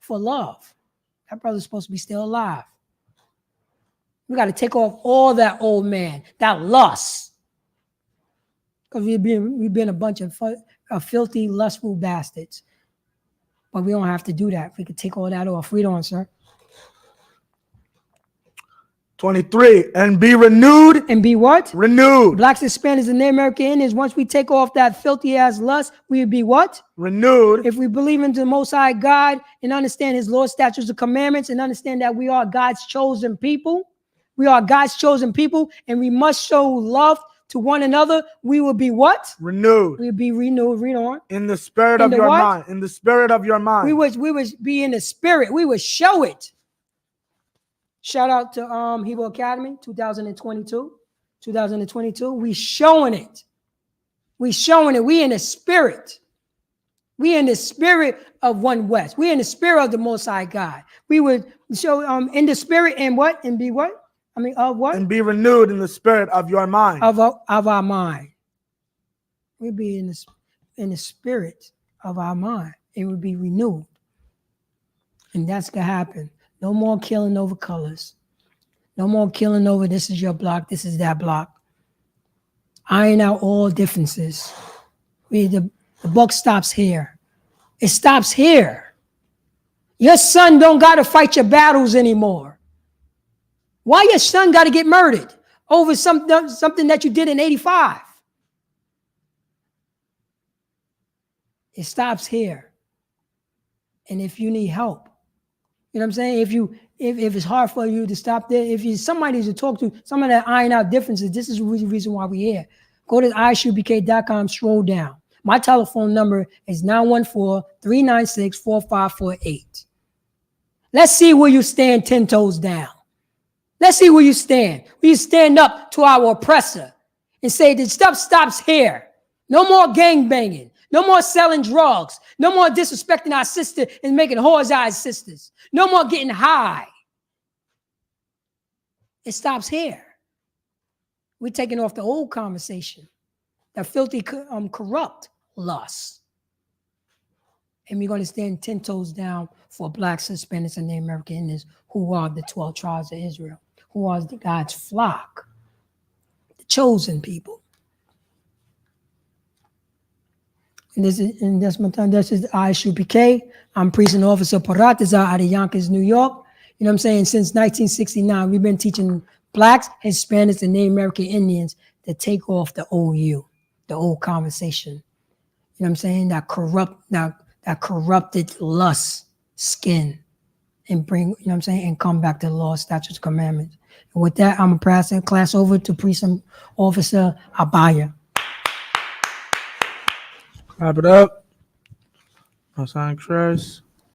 for love. That brother's supposed to be still alive. We got to take off all that old man, that lust. Because we've been a bunch of filthy, lustful bastards. But we don't have to do that. We could take all that off. Read on, sir. 23. And be renewed. And be what? Renewed. Blacks, Hispanics, and Native American Indians, once we take off that filthy ass lust, we would be what? Renewed. If we believe into the Most High God and understand his laws, statutes, and commandments, and understand that we are God's chosen people, we are God's chosen people, and we must show love to one another, we will be what? Renewed. We'll be renewed. Read on. In the spirit of your mind. In the spirit of your mind. We would be in the spirit. We would show it. Shout out to I.S.U.P.K Academy 2022. 2022. We showing it. We showing it. We in the spirit. We in the spirit of One West. We in the spirit of the Most High God. We would show in the spirit and what? And be what? I mean, of what? And be renewed in the spirit of your mind. Of our mind. We'd be in the spirit of our mind. It would be renewed. And that's going to happen. No more killing over colors. No more killing over this is your block, this is that block. Iron out all differences. The buck stops here. It stops here. Your son don't got to fight your battles anymore. Why your son got to get murdered over something that you did in 85? It stops here. And if you need help, you know what I'm saying? If it's hard for you to stop there, if you somebody to talk to, somebody that iron out differences, this is the reason why we're here. Go to I.S.U.P.K.com, scroll down. My telephone number is 914-396-4548. Let's see where you stand 10 toes down. Let's see where you stand. Will you stand up to our oppressor and say the stuff stops here? No more gang banging. No more selling drugs. No more disrespecting our sister and making whores out of sisters. No more getting high. It stops here. We're taking off the old conversation, that filthy, corrupt lust. And we're going to stand 10 toes down for blacks, Hispanics, and Native American Indians, who are the 12 tribes of Israel, who are God's flock, the chosen people. And this is I.S.U.P.K. I'm Priest and Officer Paratiza out of Yonkers, New York. You know what I'm saying? Since 1969, we've been teaching blacks, Hispanics, and Native American Indians to take off the old you, the old conversation. You know what I'm saying? That corrupted lust skin, and bring, you know what I'm saying, and come back to the law, statutes, commandments. And with that, I'm going to pass the class over to Priest and Officer Abaya. Wrap it up. No sign, Chris.